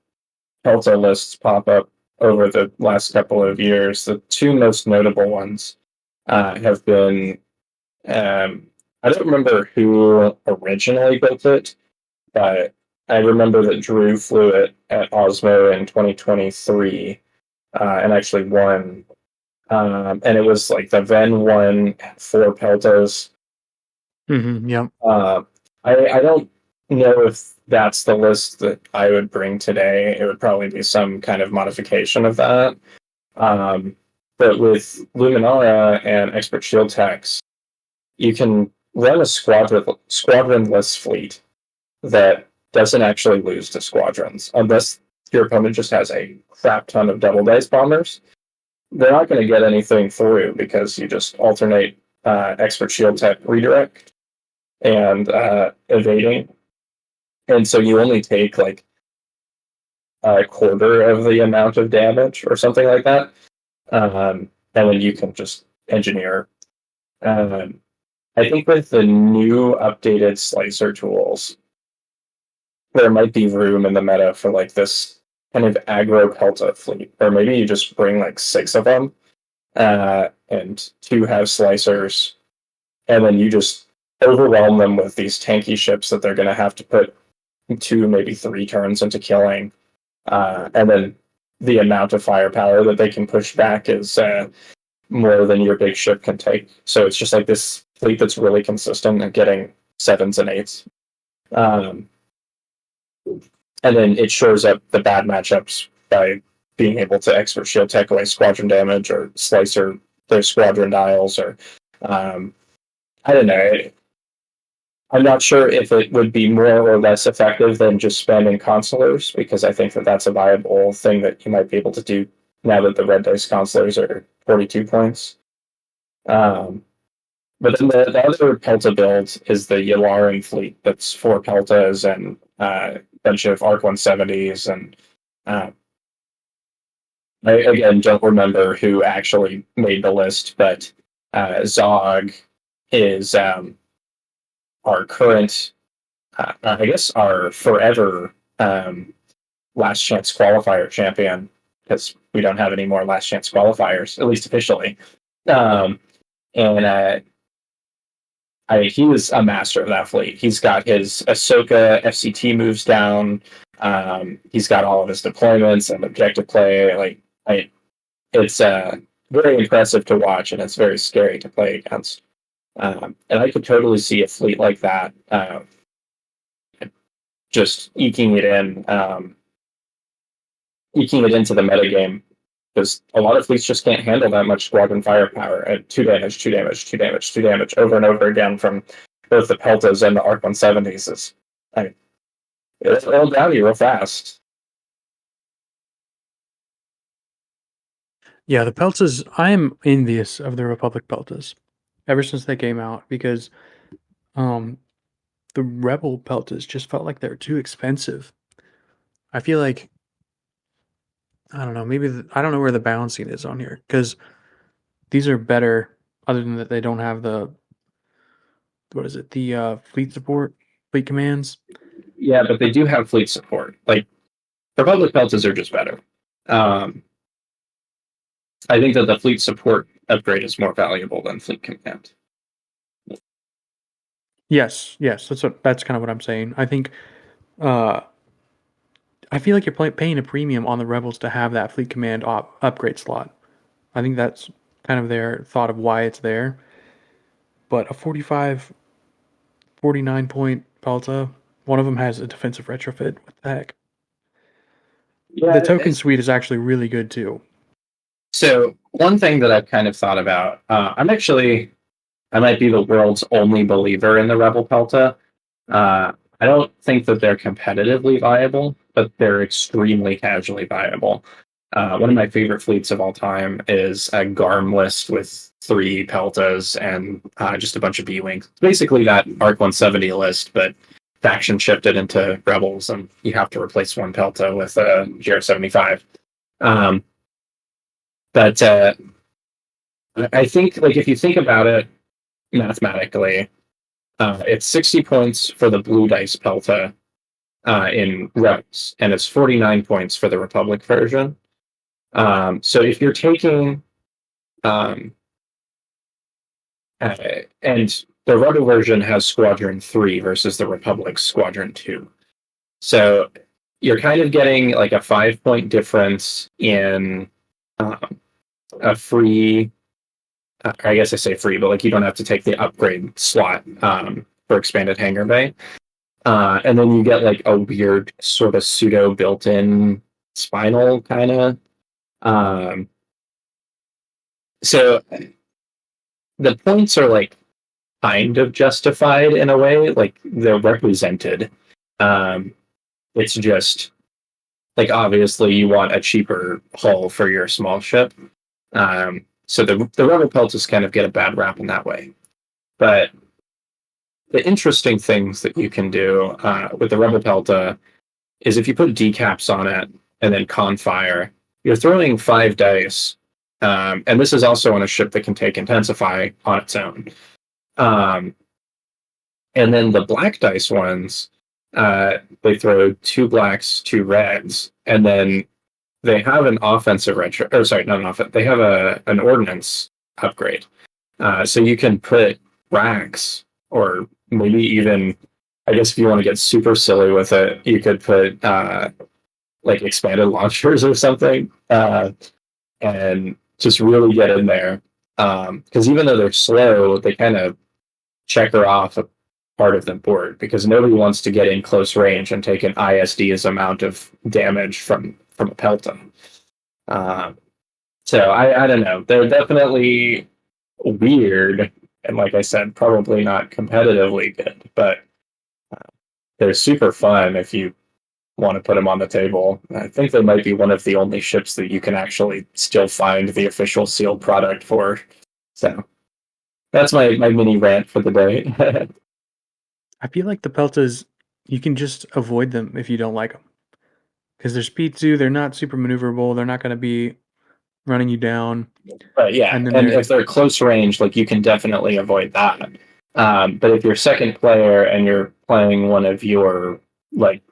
Pelta lists pop up over the last couple of years. The two most notable ones have been I don't remember who originally built it, but I remember that Drew flew it at Osmo in 2023 and actually won. And it was like the Ven 1 for Peltas. Yep. I don't know if that's the list that I would bring today. It would probably be some kind of modification of that. Um, but with Luminara and Expert Shield Techs, you can run a squadronless fleet that doesn't actually lose to squadrons unless your opponent just has a crap ton of double dice bombers. They're not going to get anything through because you just alternate Expert Shield Tech redirect and evading, and so you only take like a quarter of the amount of damage or something like that, and then you can just engineer. Um, I think with the new updated slicer tools, there might be room in the meta for like this kind of aggro Pelta fleet, or maybe you just bring like 6 of them, and 2 have slicers, and then you just overwhelm them with these tanky ships that they're going to have to put 2, maybe 3 turns into killing, and then the amount of firepower that they can push back is more than your big ship can take. So it's just like this fleet that's really consistent at getting 7s and 8s. And then it shores up the bad matchups by being able to expert shield tech away squadron damage or slicer their squadron dials, or I don't know. I'm not sure if it would be more or less effective than just spamming consulars, because I think that that's a viable thing that you might be able to do now that the red dice consulars are 42 points. But then the other Pelta build is the Yularen fleet that's 4 Peltas and a bunch of Arc 170s. And I, again, don't remember who actually made the list, but Zog is our current, I guess, our forever last chance qualifier champion, because we don't have any more last chance qualifiers, at least officially. And he was a master of that fleet. He's got his Ahsoka FCT moves down. He's got all of his deployments and objective play. It's very impressive to watch, and it's very scary to play against. And I could totally see a fleet like that just eking it into the metagame, because a lot of fleets just can't handle that much squadron firepower at 2 damage, 2 damage, 2 damage, 2 damage over and over again from both the Peltas and the Arc 170s. It'll down you real fast. Yeah, the Peltas, I am envious of the Republic Peltas ever since they came out, because the Rebel Peltas just felt like they were too expensive. I feel like, I don't know, I don't know where the balancing is on here, because these are better, other than that they don't have the, what is it, the fleet commands. Yeah, but they do have fleet support. Like, Republic Peltas are just better. I think that the fleet support upgrade is more valuable than fleet command. Yes, that's kind of what I'm saying. I think, uh, I feel like you're paying a premium on the Rebels to have that fleet command upgrade slot. I think that's kind of their thought of why it's there. But a 45, 49 point Pelta, one of them has a defensive retrofit. What the heck? The Yeah. token suite is actually really good too. So one thing that I've kind of thought about, I might be the world's only believer in the Rebel Pelta. I don't think that they're competitively viable, but they're extremely casually viable. One of my favorite fleets of all time is a Garm list with 3 Peltas and just a bunch of B-Wings. Basically that ARC 170 list, but faction shifted into Rebels, and you have to replace one Pelta with a GR75. Um, but I think, like, if you think about it mathematically, it's 60 points for the blue dice Pelta in Rebels, and it's 49 points for the Republic version. So if you're taking, um, and the Rebel version has Squadron 3 versus the Republic Squadron 2. So you're kind of getting like a 5 point difference in a free, I guess I say free, but like you don't have to take the upgrade slot for expanded hangar bay. And then you get like a weird sort of pseudo built-in spinal kind of. Um, so the points are like kind of justified in a way, like they're represented. It's just like obviously you want a cheaper hull for your small ship. So the Rebel Peltas kind of get a bad rap in that way. But the interesting things that you can do with the Rebel Pelta is if you put decaps on it and then confire, you're throwing 5 dice. And this is also on a ship that can take Intensify on its own. And then the black dice ones, they throw 2 blacks, 2 reds, and then they have an offensive retro. Or sorry, not an offense. They have an ordnance upgrade. So you can put racks, or maybe even, I guess if you want to get super silly with it, you could put like expanded launchers or something, and just really get in there. Because even though they're slow, they kind of checker off a part of the board because nobody wants to get in close range and take an ISD's amount of damage from a Pelta. So I don't know. They're definitely weird, and like I said, probably not competitively good, but they're super fun if you want to put them on the table. I think they might be one of the only ships that you can actually still find the official sealed product for. So that's my mini rant for the day. I feel like the Peltas, you can just avoid them if you don't like them. Because they're speed 2, they're not super maneuverable, they're not going to be running you down. But yeah, and if they're close range, like you can definitely avoid that. But if you're second player and you're playing one of your, like,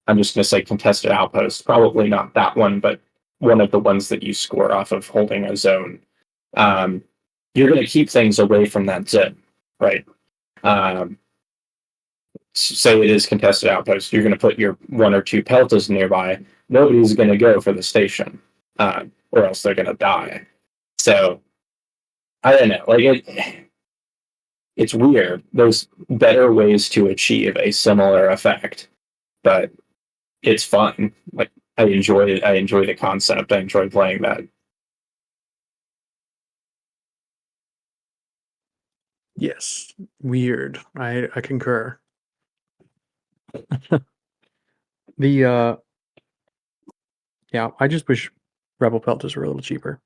I'm just going to say contested outposts, probably not that one, but one of the ones that you score off of holding a zone, you're going to keep things away from that zone, right? Say it is contested outpost, you're going to put your 1 or 2 Peltas nearby. Nobody's going to go for the station, or else they're going to die. So I don't know. Like it's weird. There's better ways to achieve a similar effect, but it's fun. Like I enjoy it. I enjoy the concept. I enjoy playing that. Yes, weird. I concur. The yeah, I just wish Rebel Peltas were a little cheaper.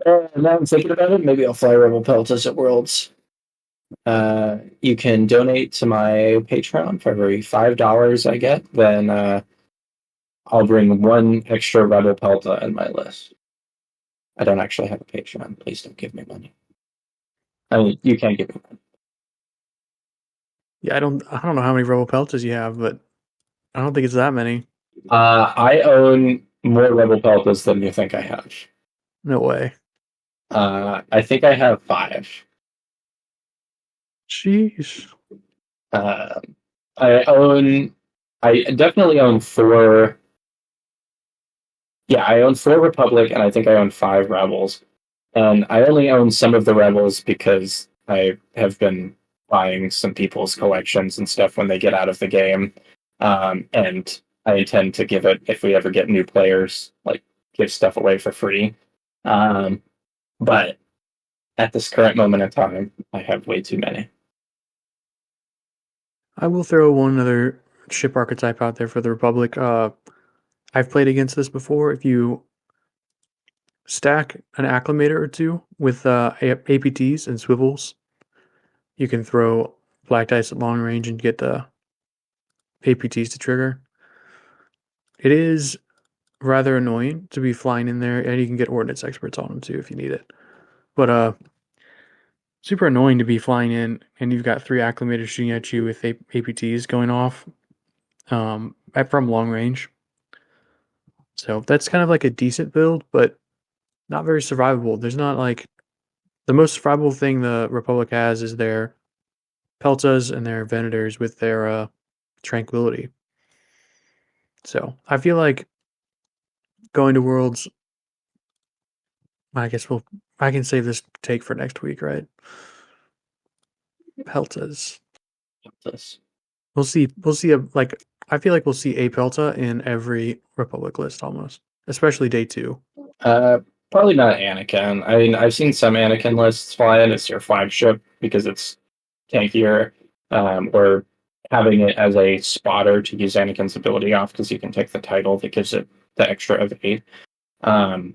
Now I'm thinking about it. Maybe I'll fly Rebel Peltas at Worlds. You can donate to my Patreon for every $5 I get. Then I'll bring 1 extra Rebel Pelta in my list. I don't actually have a Patreon. Please don't give me money. I mean, you can't give me money. Yeah, I don't know how many Rebel Peltas you have, but I don't think it's that many. I own more Rebel Peltas than you think I have. No way. I think I have 5. Jeez. I definitely own 4. Yeah, I own 4 Republic, and I think I own 5 Rebels. And I only own some of the Rebels because I have been buying some people's collections and stuff when they get out of the game. And I intend to give it, if we ever get new players, like give stuff away for free. Um, but at this current moment in time, I have way too many. I will throw one other ship archetype out there for the Republic. I've played against this before. If you stack an acclimator or two with APTs and swivels, you can throw black dice at long range and get the APTs to trigger. It is rather annoying to be flying in there, and you can get ordnance experts on them too if you need it. But super annoying to be flying in and you've got 3 acclimators shooting at you with APTs going off from long range. So that's kind of like a decent build, but not very survivable. There's not like the most survivable thing the Republic has is their Peltas and their Venators with their Tranquility. So I feel like going to Worlds. I guess I can save this take for next week, right? Peltas. This. We'll see. We'll see a like. I feel like we'll see a Pelta in every Republic list almost, especially day 2. Uh, Probably not Anakin. I mean, I've seen some Anakin lists fly it as your flagship because it's tankier, or having it as a spotter to use Anakin's ability off because you can take the title that gives it the extra of 8. Um,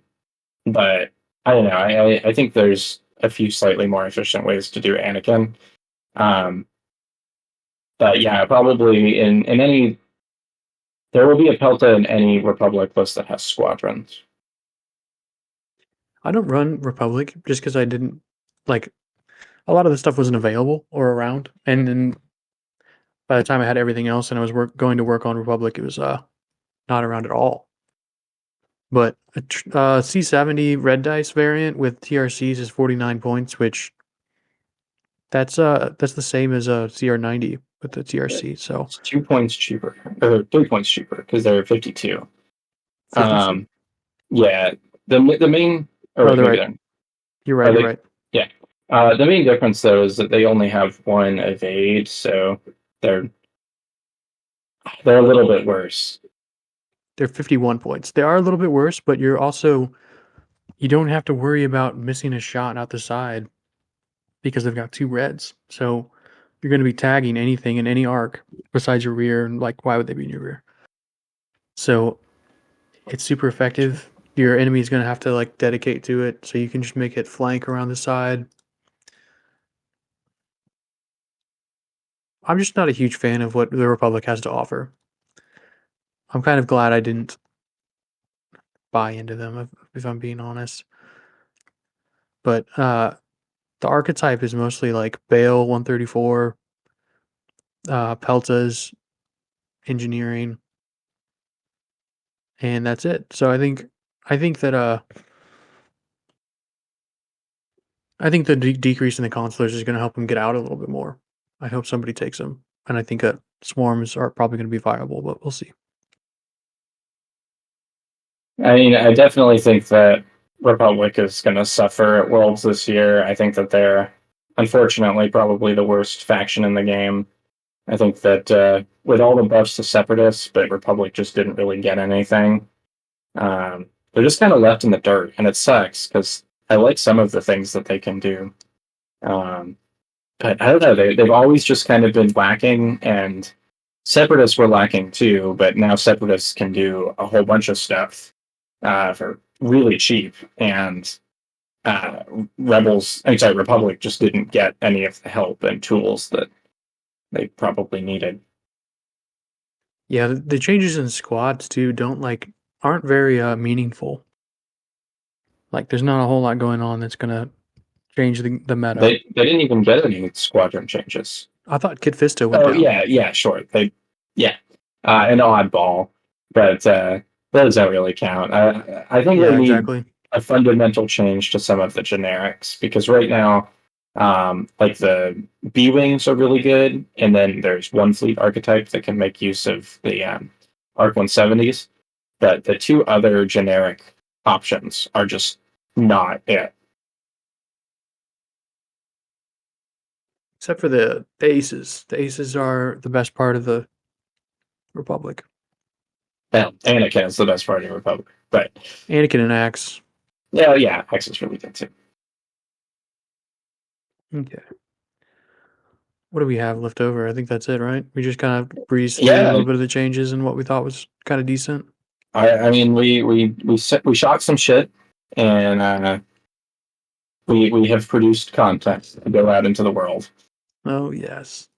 but I don't know. I think there's a few slightly more efficient ways to do Anakin. Um, but yeah, probably in any there will be a Pelta in any Republic list that has squadrons. I don't run Republic just because I didn't like a lot of the stuff wasn't available or around, and then by the time I had everything else and I was going to work on Republic, it was not around at all. But a C70 red dice variant with TRCs is 49 points, which that's the same as a CR90 with the TRC. So It's 2 points cheaper, or 3 points cheaper because they're 52. 52. Yeah, the main, or Oh, wait, they're maybe right. they're, You're right. are You're they? right. Yeah. The main difference though is that they only have one evade, so they're they're a little bit worse. They're 51 points. They are a little bit worse, but you don't have to worry about missing a shot out the side because they've got 2 reds. So you're going to be tagging anything in any arc besides your rear, and like why would they be in your rear? So it's super effective. Your enemy is going to have to like dedicate to it, so you can just make it flank around the side. I'm just not a huge fan of what the Republic has to offer. I'm kind of glad I didn't buy into them, if I'm being honest. But the archetype is mostly like Bale 134, Pelta's engineering, and that's it. So I think that I think the decrease in the consulars is going to help him get out a little bit more. I hope somebody takes him, and I think that swarms are probably going to be viable, but we'll see. I mean, I definitely think that Republic is going to suffer at Worlds this year. I think that they're unfortunately probably the worst faction in the game. I think that with all the buffs to Separatists, but Republic just didn't really get anything. They're just kind of left in the dirt, and it sucks because I like some of the things that they can do. Um, but I don't know, they've always just kind of been lacking, and Separatists were lacking too, but now Separatists can do a whole bunch of stuff for really cheap, and uh, Republic just didn't get any of the help and tools that they probably needed. Yeah, the changes in squads too aren't very meaningful. Like, there's not a whole lot going on that's gonna change the meta. They didn't even get any squadron changes. I thought Kit Fisto went Oh down. yeah, sure. Yeah, an oddball, but those don't really count. I think they Yeah, need exactly. a fundamental change to some of the generics because right now, like the B wings are really good, and then there's one fleet archetype that can make use of the Arc 170s, but the 2 other generic options are just not it. Except for the aces. The aces are the best part of the Republic. Yeah, Anakin is the best part of Republic. But Anakin and Axe. yeah, X is really good too. Okay. What do we have left over? I think that's it, right? We just kind of breezed through a Yeah, little bit of the changes and what we thought was kind of decent. I mean, we shot some shit, and we have produced content to go out into the world. Oh, yes.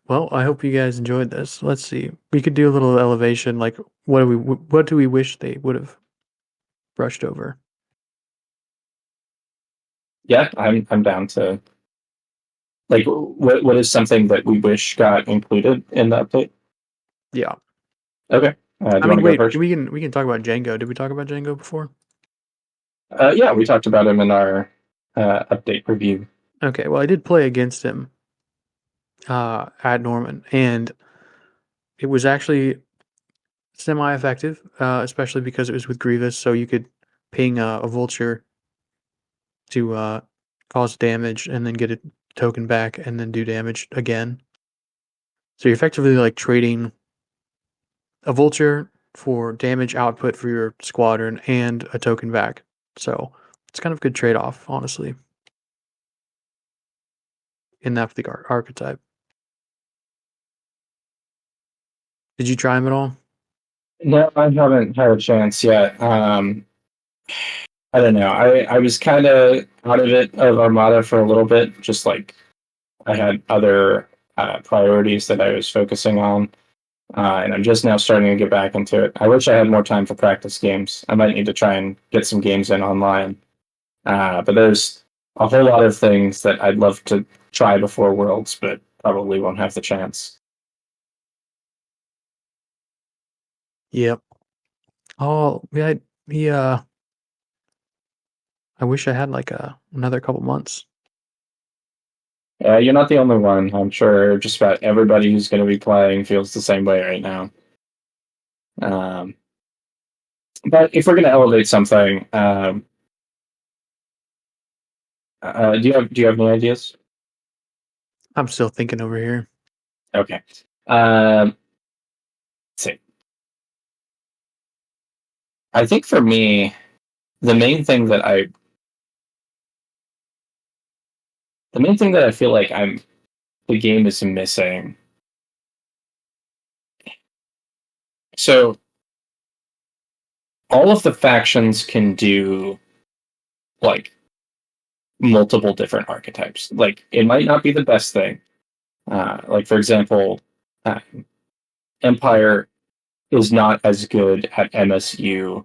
Well, I hope you guys enjoyed this. Let's see. We could do a little elevation. Like, what do we wish they would have brushed over? Yeah, I'm down to like what is something that we wish got included in the update. Yeah. Okay, do I you want mean, to go wait. first? We can talk about Django. Did we talk about Django before? Yeah, we talked about him in our update review. Okay. Well, I did play against him at Norman, and it was actually semi-effective, especially because it was with Grievous, so you could ping a vulture to cause damage and then get a token back and then do damage again. So you're effectively like trading a vulture for damage output for your squadron and a token back. So it's kind of a good trade off, honestly, in that particular archetype. Did you try him at all? No, I haven't had a chance yet. I don't know. I was kind of out of it of Armada for a little bit, just like I had other priorities that I was focusing on, and I'm just now starting to get back into it. I wish I had more time for practice games. I might need to try and get some games in online. But there's a whole lot of things that I'd love to try before Worlds, but probably won't have the chance. Yep. Oh, yeah. He. I wish I had like another couple months. You're not the only one. I'm sure just about everybody who's going to be playing feels the same way right now. Um, but if we're going to elevate something, do you have any ideas? I'm still thinking over here. Okay. Let's see. I think for me, the main thing that I the main thing that I feel like the game is missing. So all of the factions can do like multiple different archetypes. Like it might not be the best thing. Like for example, uh, Empire is not as good at MSU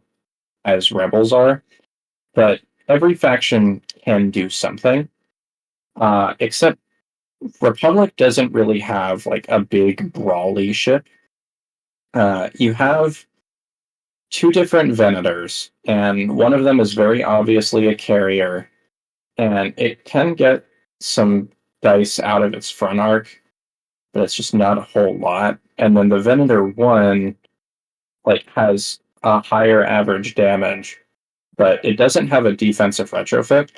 as Rebels are, but every faction can do something. Except Republic doesn't really have like a big brawly ship. You have two different Venators, and one of them is very obviously a carrier, and it can get some dice out of its front arc, but it's just not a whole lot. And then the Venator one like has a higher average damage, but it doesn't have a defensive retrofit.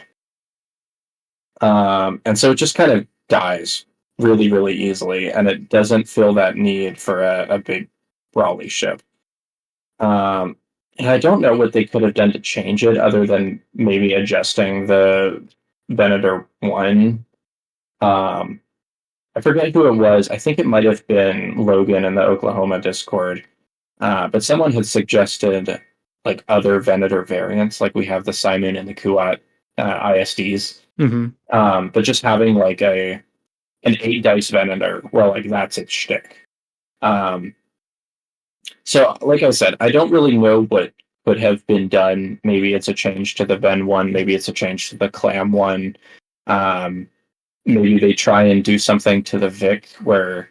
And so it just kind of dies really, really easily, and it doesn't feel that need for a big brawly ship. Um, and I don't know what they could have done to change it other than maybe adjusting the Venator 1. Um, I forget who it was. I think it might have been Logan in the Oklahoma Discord. But someone had suggested like other Venator variants, like we have the Simon and the Kuat ISDs. Mm-hmm. But just having like an 8 dice Venator, well, like that's its shtick. So, like I said, I don't really know what could have been done. Maybe it's a change to the Ven one. Maybe it's a change to the Clam one. Um, Maybe they try and do something to the Vic where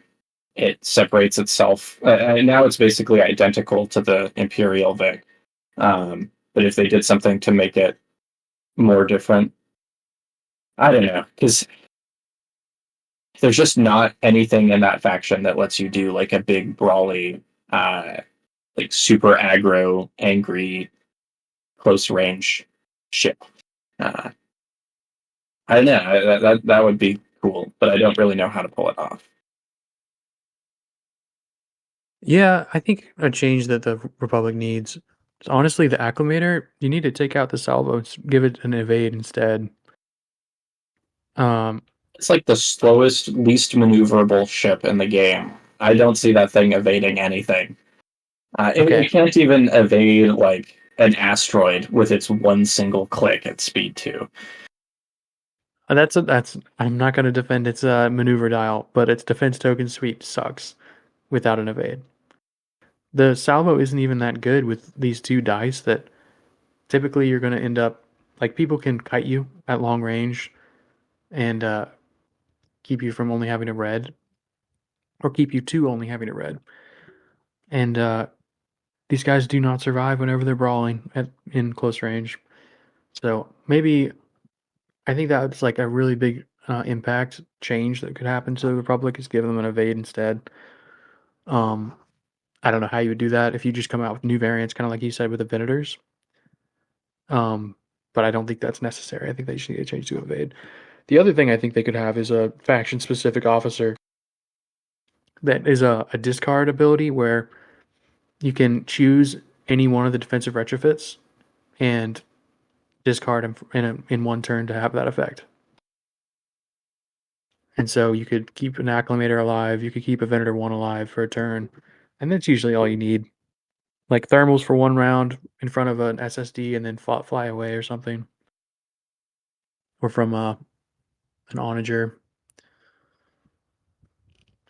it separates itself. Now it's basically identical to the Imperial Vic. But if they did something to make it more different, I don't know, because there's just not anything in that faction that lets you do like a big brawly, like super aggro, angry, close range ship. Uh, I don't know. That would be cool, but I don't really know how to pull it off. Yeah, I think a change that the Republic needs is honestly the acclimator. You need to take out the salvo and give it an evade instead. Um, It's like the slowest, least maneuverable ship in the game. I don't see that thing evading anything. It okay, can't even evade like an asteroid with its one single click at speed two. that's. I'm not going to defend its maneuver dial, but its defense token suite sucks without an evade. The salvo isn't even that good with these two dice that typically you're going to end up like people can kite you at long range and keep you from only having a red or keep you to only having a red. And these guys do not survive whenever they're brawling in close range. So maybe I think that's like a really big impact change that could happen to the Republic is give them an evade instead. Um, I don't know how you would do that if you just come out with new variants, kind of like you said with the Venators. Um, but I don't think that's necessary. I think they should need to change to evade. The other thing I think they could have is a faction specific officer that is a discard ability where you can choose any one of the defensive retrofits and discard him in one turn to have that effect. And so you could keep an acclimator alive, you could keep a Venator 1 alive for a turn, and that's usually all you need. Like thermals for one round in front of an SSD and then fly away or something. Or from an onager.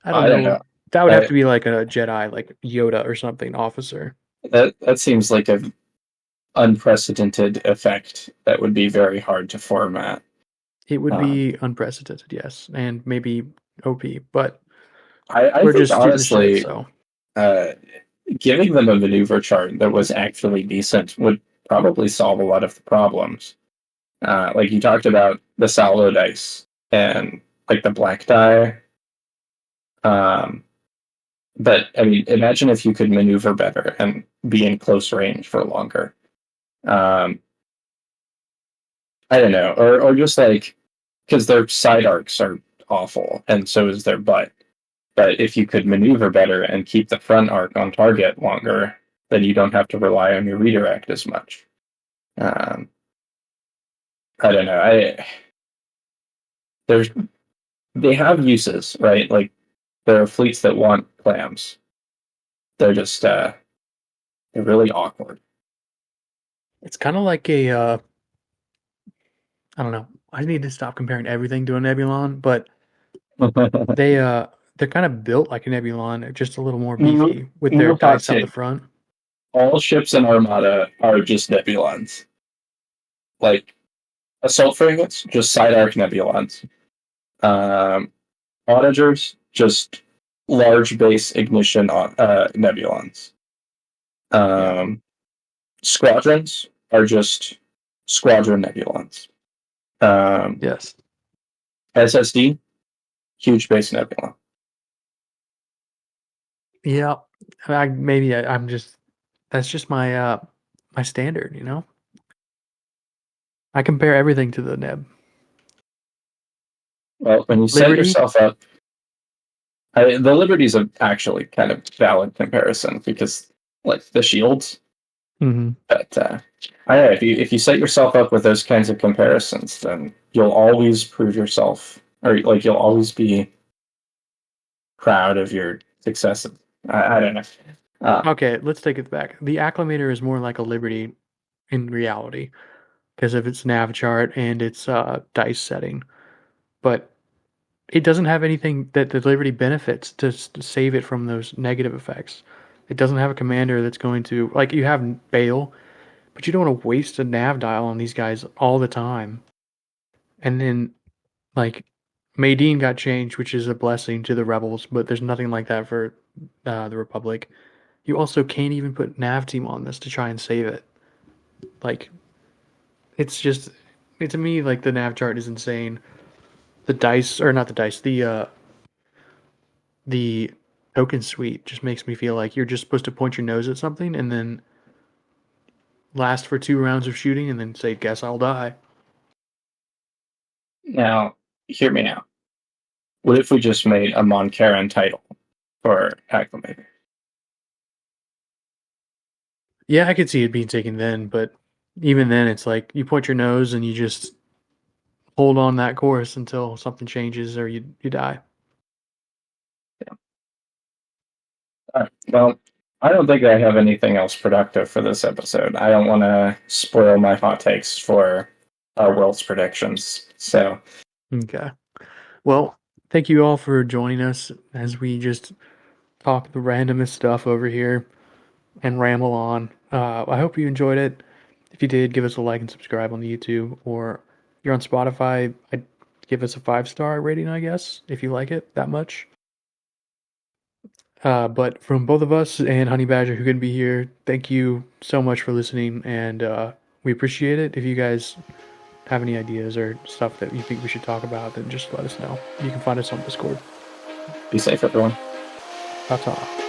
I don't I don't know. know. That would have I, to be like a Jedi, like Yoda or something, officer. that seems like an unprecedented effect that would be very hard to format. It would Uh, be unprecedented, yes, and maybe OP, but I we're think just shooting the shit, honestly, so uh, giving them a maneuver chart that was actually decent would probably solve a lot of the problems. Like you talked about the salvo dice and like the black die. Um, but I mean, imagine if you could maneuver better and be in close range for longer. Um, I don't know, or just like because their side arcs are awful, and so is their butt. But if you could maneuver better and keep the front arc on target longer, then you don't have to rely on your redirect as much. Um, I don't know. There's they have uses, right? Like there are fleets that want clams. They're just they're really awkward. it's kind of like a I don't know. I need to stop comparing everything to a Nebulon, but they they're kind of built like a Nebulon, just a little more new beefy with their new hot dice out the take. front. All ships in Armada are just nebulons. Like assault frigates, just side arc nebulons. Um, onagers, just large base ignition nebulons. Yeah. Um, squadrons are just squadron nebulons. Um, Yes. SSD, huge base nebula. Yeah. I'm just that's just my standard, you know? I compare everything to the Neb. Well, when you set Liberty? yourself up, the Liberty's a actually kind of valid comparison because, like, the shields. Mm-hmm. But if you set yourself up with those kinds of comparisons, then you'll always prove yourself, or like you'll always be proud of your successes. I don't know. Uh, Okay, let's take it back. The Acclimator is more like a Liberty in reality because of its nav chart and its dice setting. But it doesn't have anything that the Liberty benefits to save it from those negative effects. It doesn't have a commander that's going to like you have Bale, but you don't want to waste a nav dial on these guys all the time. And then like Maydeen got changed, which is a blessing to the rebels, but there's nothing like that for the Republic. You also can't even put nav team on this to try and save it. Like it's just to me like the nav chart is insane. The dice or not the dice, the token suite just makes me feel like you're just supposed to point your nose at something and then last for 2 rounds of shooting and then say, "Guess I'll die." Now, hear me out. What if we just made a Moncaran title for Acclimator? Yeah, I could see it being taken then, but even then, it's like you point your nose and you just hold on that course until something changes or you die. Well, I don't think I have anything else productive for this episode. I don't want to spoil my hot takes for our world's predictions. So, Okay. Well, thank you all for joining us as we just talk the randomest stuff over here and ramble on. I hope you enjoyed it. If you did, give us a like and subscribe on the YouTube, or you're on Spotify, I'd give us a 5-star rating, I guess, if you like it that much. But from both of us and Honey Badger, who couldn't be here, thank you so much for listening, and we appreciate it. If you guys have any ideas or stuff that you think we should talk about, then just let us know. You can find us on Discord. be safe, everyone. Ta ta.